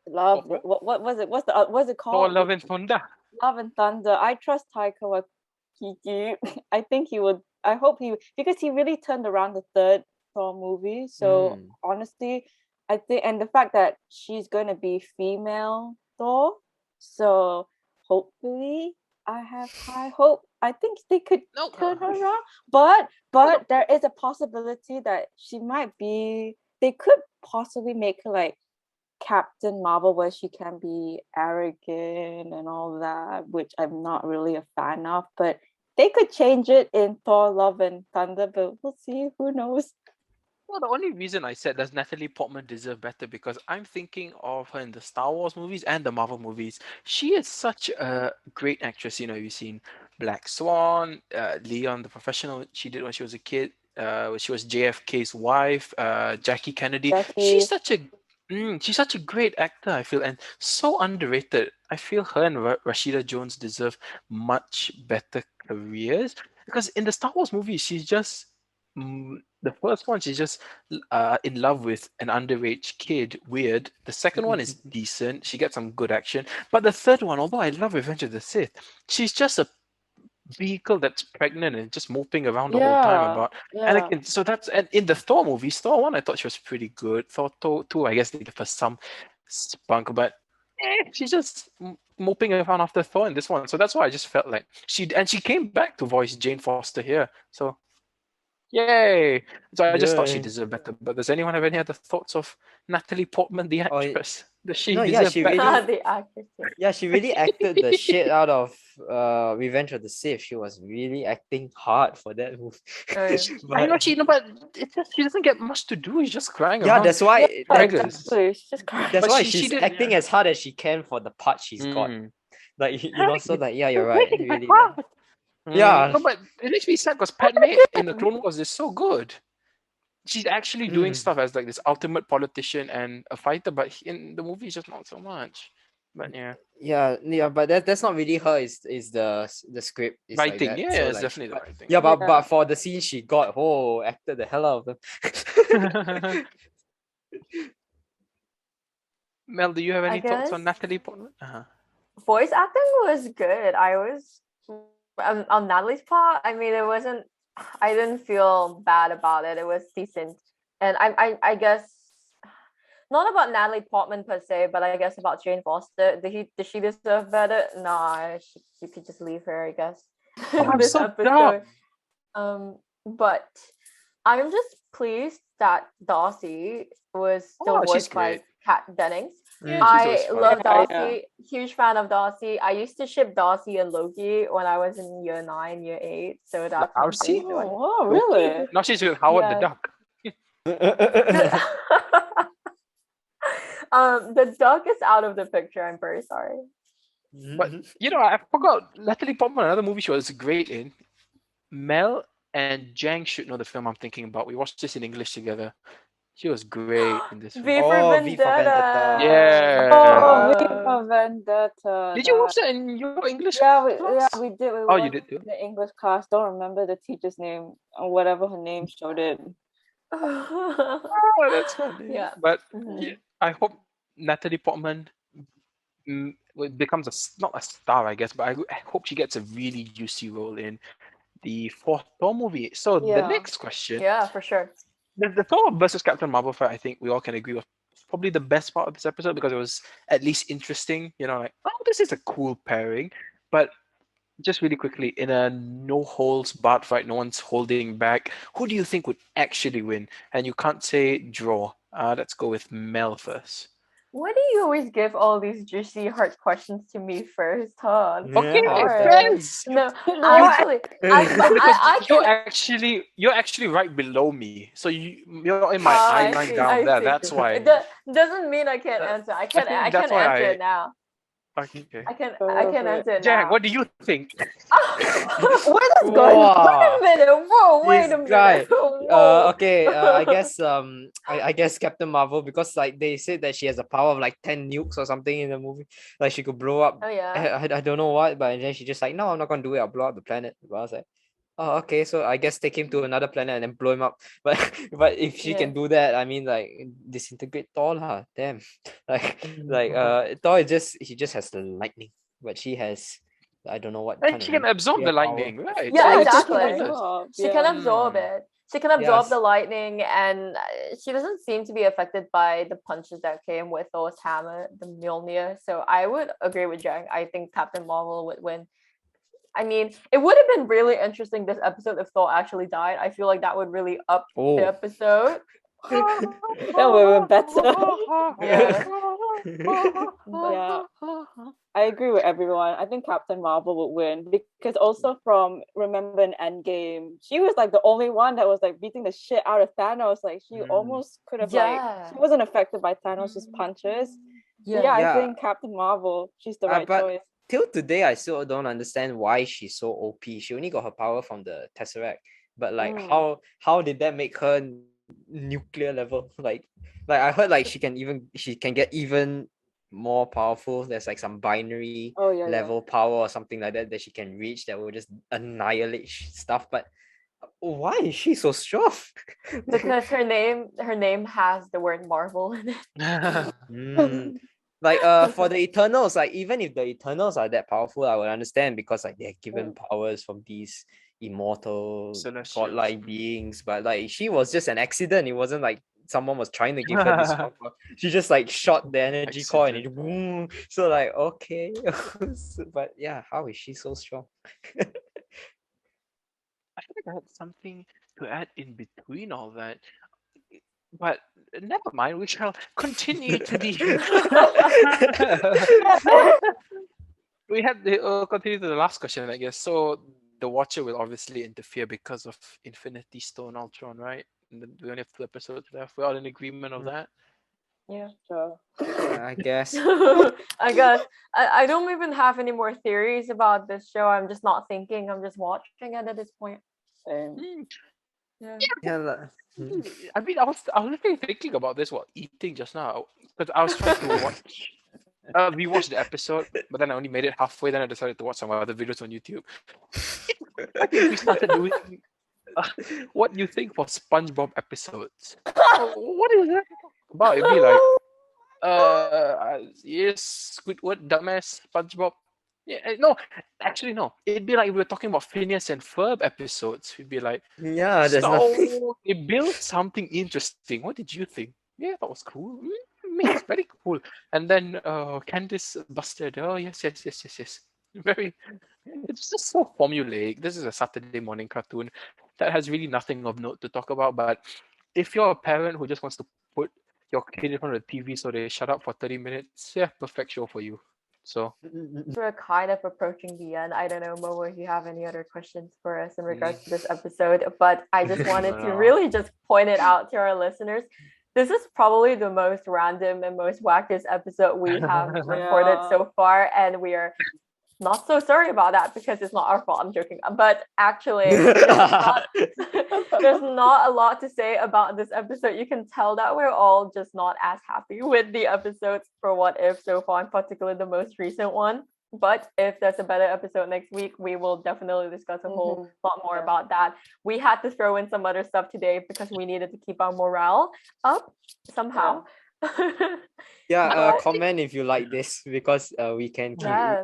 what was it? What's it Thor called? Love and Thunder. Love and Thunder. I trust Taika Waititi. I think he would. I hope he because he really turned around the third Thor movie. So Mm. honestly, I think and the fact that she's gonna be female Thor, so hopefully I have high hope. I think they could No. turn her around, but there is a possibility that she might be. They could possibly make her like Captain Marvel where she can be arrogant and all that, which I'm not really a fan of, but they could change it in Thor Love and Thunder, but we'll see. Who knows? Well, the only reason I said does Natalie Portman deserve better because I'm thinking of her in the Star Wars movies and the Marvel movies. She is such a great actress. You know, you've seen Black Swan, Leon the Professional. She did when she was a kid. She was JFK's wife. Jackie Kennedy. Jackie. She's such a great actor. I feel and so underrated. I feel her and Rashida Jones deserve much better careers because in the Star Wars movies, she's just the first one, she's just in love with an underage kid. Weird. The second one is decent. She gets some good action. But the third one, although I love Revenge of the Sith, she's just a vehicle that's pregnant and just moping around the whole time Yeah, about yeah. Anakin. So that's and in the Thor movies, Thor one, I thought she was pretty good. Thor 2, I guess they give her some spunk, but she's just moping around after Thor in this one. So that's why I just felt like she came back to voice Jane Foster here. So yay! So I just thought she Yeah. deserved better. But does anyone have any other thoughts of Natalie Portman, the Oh, actress? Does she no, yeah, deserve she better? really, The actress. yeah, she really acted the shit out of Revenge of the Sith. She was really acting hard for that movie. Oh, yeah. I know But she, no, but it's just, she doesn't get much to do. She's just crying yeah, around that's why Yeah, daggers. exactly. She's just crying. that's But why she she's did. acting Yeah. as hard as she can for the part she's got. Mm. Like so Right. like yeah, you're It's right. breaking my Really like heart. yeah. No, but it makes me sad because Padme in the Clone Wars is so good. She's actually doing Mm. stuff as like this ultimate politician and a fighter, but in the movie, just not so much. But yeah, Yeah, but that's not really her. Is the script is like writing. that. Yeah, So it's like, definitely the but writing. yeah, but Yeah. for the scene she got, oh, acted the hell out of them. Mel, do you have I any thoughts guess on Natalie Portman? Uh-huh. voice acting was good. I was on Natalie's part. I mean, it wasn't. I didn't feel bad about it. It was decent, and I guess not about Natalie Portman per se, but I guess about Jane Foster. Did she deserve better? Nah, you could just leave her, I guess. Oh, I'm This so episode. dumb. But I'm just pleased that Darcy was still Oh, she's voiced by great. Kat Dennings. Yeah, she's always I fun. love Yeah, Darcy. Huge fan of Darcy. I used to ship Darcy and Loki when I was in year 9, year 8. So that's one Darcy? thing. Oh, Loki? really? Now she's with Howard the Yeah. Duck. The duck is out of the picture. I'm very sorry. But you know, I forgot Natalie Portman. Another movie she was great in. Mel and Jang should know the film I'm thinking about. We watched this in English together. She was great in this film. V for Oh, V for Vendetta. Vendetta. Oh, Yeah. V Wow. for Vendetta. Did you watch that in your English Yeah, class? we did. We Oh, you watched did too. the English class. Don't remember the teacher's name or whatever her name showed it. Oh, that's funny. Yeah. But Mhm. yeah, I hope Natalie Portman becomes not a star, I guess, but I hope she gets a really juicy role in the fourth Thor movie. So the Yeah. next question, Yeah, for sure. the Thor versus Captain Marvel fight, I think we all can agree was probably the best part of this episode because it was at least interesting. You know, like oh, this is a cool pairing. But just really quickly, in a no holds barred fight, no one's holding back. Who do you think would actually win? And you can't say draw. Let's go with Mel first. Why do you always give all these juicy hard questions to me first, huh? Okay, Yeah, it Sorry. depends. No, What? actually, No, because I can. you're actually right below me, so you're in my eye I line see. down I there. see. That's why. It doesn't mean I can't answer. I I can. I think that's can why answer I. it now. Okay. I can. I can Perfect. answer it Jack, now. what do you think? What is going on? Wait a minute. Whoa. Wait This a minute. guy. Whoa. Okay. I guess Captain Marvel because like they said that she has a power of like 10 nukes or something in the movie. Like she could blow up. Oh yeah. I don't know what, but then she just like no, I'm not gonna do it. I'll blow up the planet. But I was like, oh okay. So I guess take him to another planet and then blow him up. But but if she Yeah. can do that, I mean like disintegrate Thor lah. Damn. Like Thor is just he just has the lightning, but she has. I don't know what kind And of she can absorb the nuclear power. lightning, right? Yeah, So it's exactly. pointless. She can Yeah. absorb Hmm. it. She can absorb Yes. the lightning, and she doesn't seem to be affected by the punches that came with Thor's hammer, the Mjolnir. So I would agree with Jang. I think Captain Marvel would win. I mean, it would have been really interesting this episode if Thor actually died. I feel like that would really up Oh. the episode. That would have been better. Yeah. Yeah. I agree with everyone. I think Captain Marvel would win because also from Remember in Endgame, she was like the only one that was like beating the shit out of Thanos. Like she almost could have like Yeah. she wasn't affected by Thanos' punches. So Yeah. I Yeah, think Captain Marvel, she's the right but choice. till today, I still don't understand why she's so OP. She only got her power from the Tesseract, but like, how did that make her nuclear level? Like I heard like she can get even more powerful. There's like some binary Oh yeah, yeah. level power or something like that she can reach that will just annihilate stuff. But why is she so strong? Because her name has the word Marvel in it. Mm. Like for the Eternals, like even if the Eternals are that powerful, I would understand because like they're given powers from these immortal Celestials. godlike beings. But like she was just an accident. It wasn't like someone was trying to give her this power. She just like shot the energy core and it boom. So like okay. But yeah, how is she so strong? I feel like I had something to add in between all that, but never mind. We shall continue to the. We have the continue to the last question, I guess. So the Watcher will obviously interfere because of Infinity Stone Ultron, right? And then we only have 2 episodes left. We're all in agreement of that. Yeah, sure. I guess. I guess I don't even have any more theories about this show. I'm just not thinking. I'm just watching it at this point. Same. Yeah. Yeah. I mean, I was literally thinking about this while eating just now because I was trying to watch. We watched the episode, but then I only made it halfway. Then I decided to watch some other videos on YouTube. What if we started doing what you think for SpongeBob episodes? What is that about? It'd be like, yes, Squidward, dumbass, SpongeBob. Yeah, no, actually no. It'd be like we were talking about Phineas and Ferb episodes. We'd be like, Yeah, there's nothing. so they built something interesting. What did you think? Yeah, that was cool. It's very cool. And then Candice busted. Oh yes, yes, yes, yes, yes. Very. It's just so formulaic. This is a Saturday morning cartoon that has really nothing of note to talk about. But if you're a parent who just wants to put your kid in front of the TV so they shut up for 30 minutes, yeah, perfect show for you. So We're kind of approaching the end. I don't know, Momo, if you have any other questions for us in regards to this episode, but I just wanted to No. really just point it out to our listeners. This is probably the most random and most wackiest episode we have recorded so far, and we are not so sorry about that because it's not our fault. I'm joking, but actually, there's not a lot to say about this episode. You can tell that we're all just not as happy with the episodes for What If so far, and particularly the most recent one. But if there's a better episode next week, we will definitely discuss a whole lot more about that. We had to throw in some other stuff today because we needed to keep our morale up somehow. Yeah, comment if you like this because we can keep Yeah.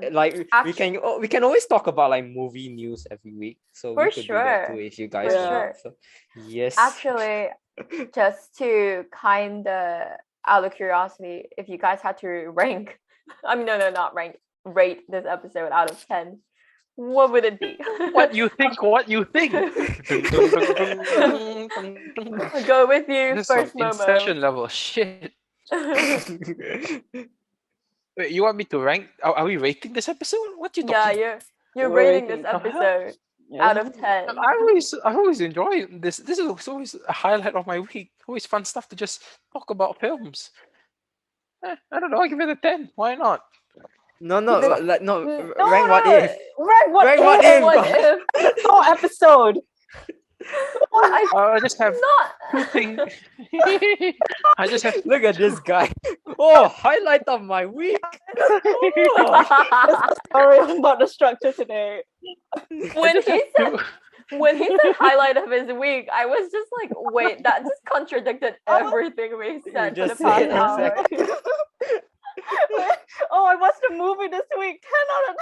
we can always talk about like movie news every week. So For we could do that too sure. if you guys For want. sure. So yes. Actually, just to kind of out of curiosity, if you guys had to rank, I mean, no, not rank, rate this episode out of 10, what would it be? what you think? What you think? Go with you This is some first, Inception Momo. level shit. Wait, you want me to rank? Are we rating this episode? What you Yeah, talking? you're We're rating rating this it. episode out of 10. I always enjoy this. This is always a highlight of my week. Always fun stuff to just talk about films. I don't know. I give it a 10. Why not? No, Rank What If. what What if? If. What if? Whole episode. I just have Not. two things. I just have. Look at this guy. Oh, highlight of my week. Sorry about the structure today. when he said highlight of his week, I was just like, wait, that just contradicted everything we said for the just past said hour. Oh, I watched a movie this week. 10 out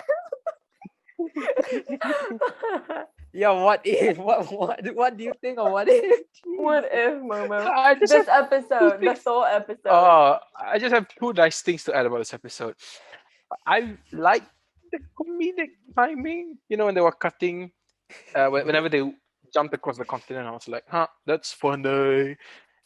of Yeah, what if? What do you think of What If? What if, Momo? I just This have episode, the things- Thor episode. I just have two nice things to add about this episode. I like the comedic timing. You know, when they were cutting, whenever they jumped across the continent, I was like, huh, that's funny.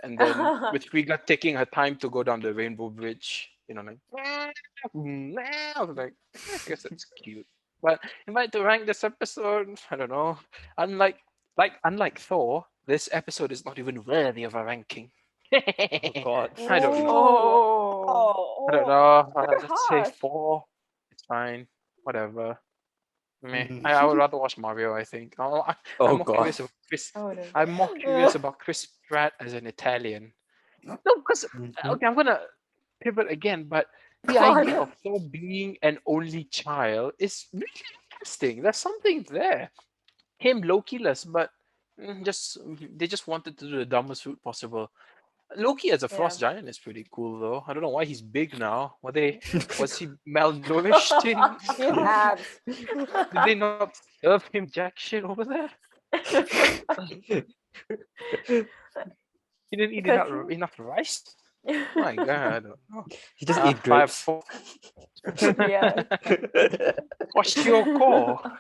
And then with Frigga taking her time to go down the rainbow bridge, like I was like, I guess that's cute. But if I had to rank this episode, I don't know. Unlike unlike Thor, this episode is not even worthy of a ranking. Oh God. I don't know. Oh. I don't know. Very Let's say harsh. 4. It's fine. Whatever. Meh. Mm. I would rather watch Mario, I think. Oh I'm more God. curious about Chris. Oh no. I'm more curious about Chris Pratt as an Italian. No, because Mhm. okay, I'm gonna pivot again, but the God. idea of Thor being an only child is really interesting. There's something there. Him Loki-less, but they just wanted to do the dumbest route possible. Loki as a Yeah. frost giant is pretty cool though. I don't know why he's big now. Was he malnourished in He has abs. did they not serve him jack shit over there? He didn't eat Because enough rice? My god, I don't know. He just eat 5 grapes. 4. yeah. Kwashiorkor.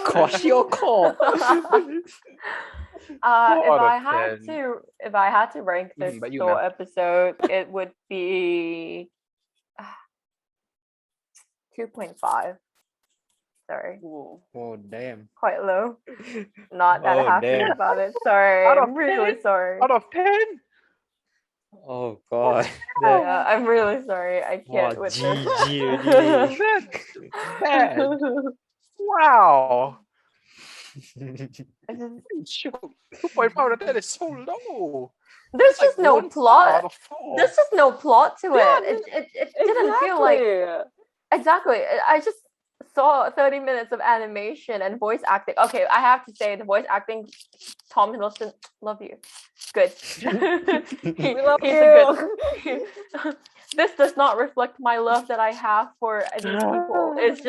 Kwashiorkor. If I Four out had of 10. to, if I had to rank this But you Thor know. episode, it would be 2.5. Sorry, Oh damn. quite low. Not that Oh, happy damn. about it. Sorry, Out of I'm really 10? sorry. Out of 10? Oh God. Yeah, I'm really sorry. I Wow, can't with GG this. already. That's bad. Wow. It's just- Shoot. 2.5 out of 10 is so low. There's It's like just no 1 star out plot. of 4. There's just no plot to Yeah, it. It didn't feel like exactly. I just saw 30 minutes of animation and voice acting. Okay, I have to say the voice acting, Tom Hiddleston, love you. Good. We love he's you. a good. This does not reflect my love that I have for these people. It's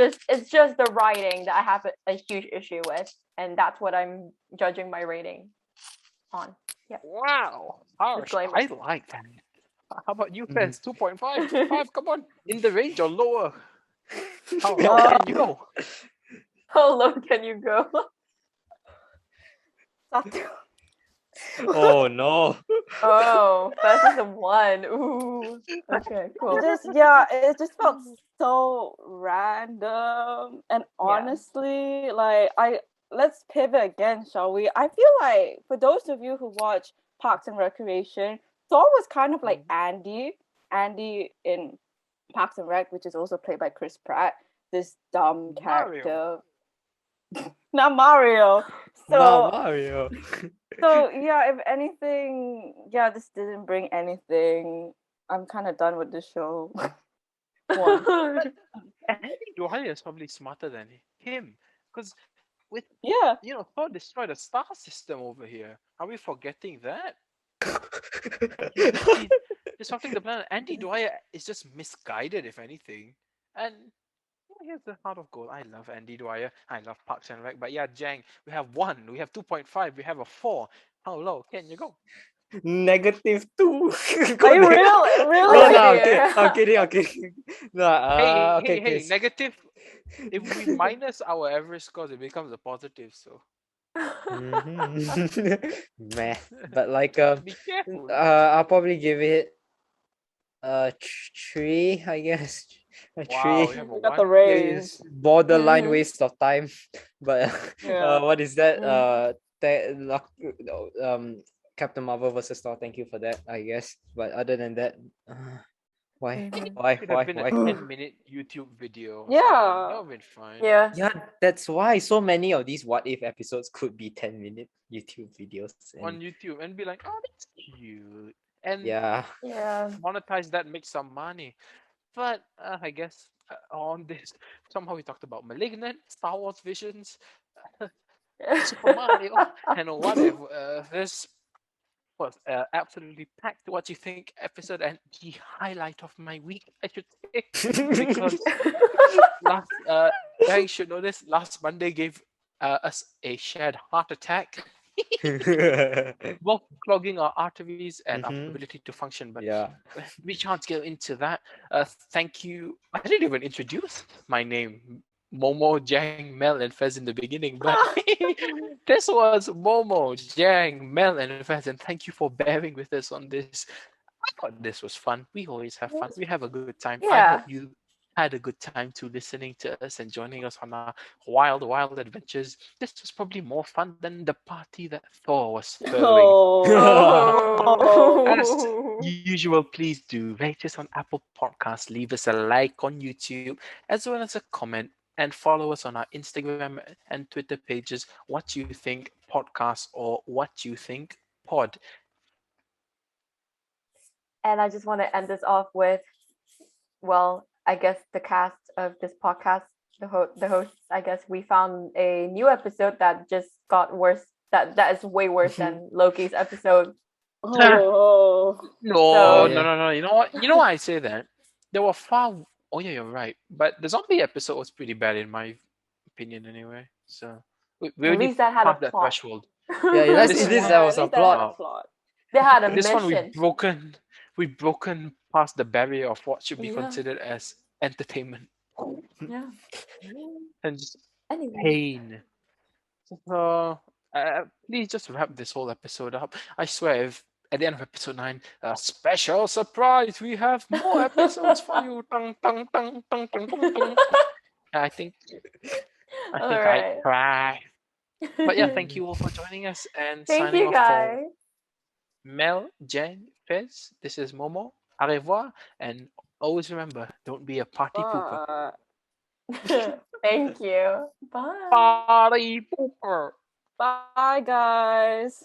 just the writing that I have a huge issue with, and that's what I'm judging my rating on. Yeah. Wow. Harsh. Disclaimer. I like that. How about you, Mhm. fans? 2.5? 5? Come on. In the range or lower? How low can you go? How low can you go? Oh no. Oh, Fast is a 1. Ooh. Okay, cool. It just felt so random. And honestly, let's pivot again, shall we? I feel like for those of you who watch Parks and Recreation, Thor was kind of like Andy in Parks and Rec, which is also played by Chris Pratt, this dumb Mario. character. Not Mario. No, Mario. So yeah, if anything, this didn't bring anything. I'm kind of done with the show. Andy Dwyer is probably smarter than him. Because with Yeah. Thor destroyed the star system over here. Are we forgetting that? He's disrupting the planet. Andy Dwyer is just misguided, if anything. And here's the heart of gold. I love Andy Dwyer. I love Parks and Rec. But yeah, Jang, we have 1, we have 2.5, we have a 4. How low can you go? -2. Are you really? No, no, dear. I'm kidding. No, okay, Hey, okay. negative. If we minus our average scores, it becomes a positive. So Mhm. Meh. But like be careful. I'll probably give it a 3, I guess. A Wow, 3. we have a We got the 1. range. It's borderline Mhm. waste of time. But Yeah. what is that? Mm. Captain Marvel versus Thor. Thank you for that, I guess. But other than that, why, Mhm. why, Could have been a why? 10-minute YouTube video. Or Yeah. something. That would have been fine. Yeah. Yeah, that's why so many of these what if episodes could be 10-minute YouTube videos. On And YouTube and be like, oh, that's cute. And yeah. Yeah. monetize that, make some money. But I guess on this, somehow we talked about Malignant, Star Wars Visions, Super Mario, and what if this was absolutely packed what you think episode and the highlight of my week, I should say, because last guys should know this. Last Monday gave us a shared heart attack, both clogging our arteries and our Mhm. ability to function. But Yeah. we can't get into that. Thank you. I didn't even introduce my name. Momo, Jang, Mel, and Fez in the beginning, but this was Momo, Jang, Mel, and Fez, and thank you for bearing with us on this. I thought this was fun. We always have fun. We have a good time. I hope Yeah. you had a good time too listening to us and joining us on our wild, wild adventures. This was probably more fun than the party that Thor was throwing. As Oh. usual, please do rate us on Apple Podcasts, leave us a like on YouTube, as well as a comment, and follow us on our Instagram and Twitter pages. What you think podcast or what you think pod. And I just want to end this off with, well, I guess the cast of this podcast, the hosts, I guess we found a new episode that just got worse. That is way worse than Loki's episode. Oh. No, Oh, no, yeah. no, no. You know what? You know why I say that? There were far. Oh yeah, you're right. But the zombie episode was pretty bad in my opinion, anyway. So we At already least that had a passed that plot. threshold. Yeah, let's This at one, least there Yeah, at was a least that had a plot. plot. They had a this one mission. we've broken past the barrier of what should be Yeah. considered as entertainment Yeah. and just Anyway. pain. So please just wrap this whole episode up. I swear, if at the end of episode 9, a special surprise, we have more episodes for you. Tung, tung, tung, tung, tung, tung, tung. I think I All think I right. cry. But yeah, thank you all for joining us and Thank signing you off for guys. Mel, Jen, Fez. This is Momo. Au revoir, and always remember, don't be a party pooper. Thank you. Bye. Party pooper. Bye, guys.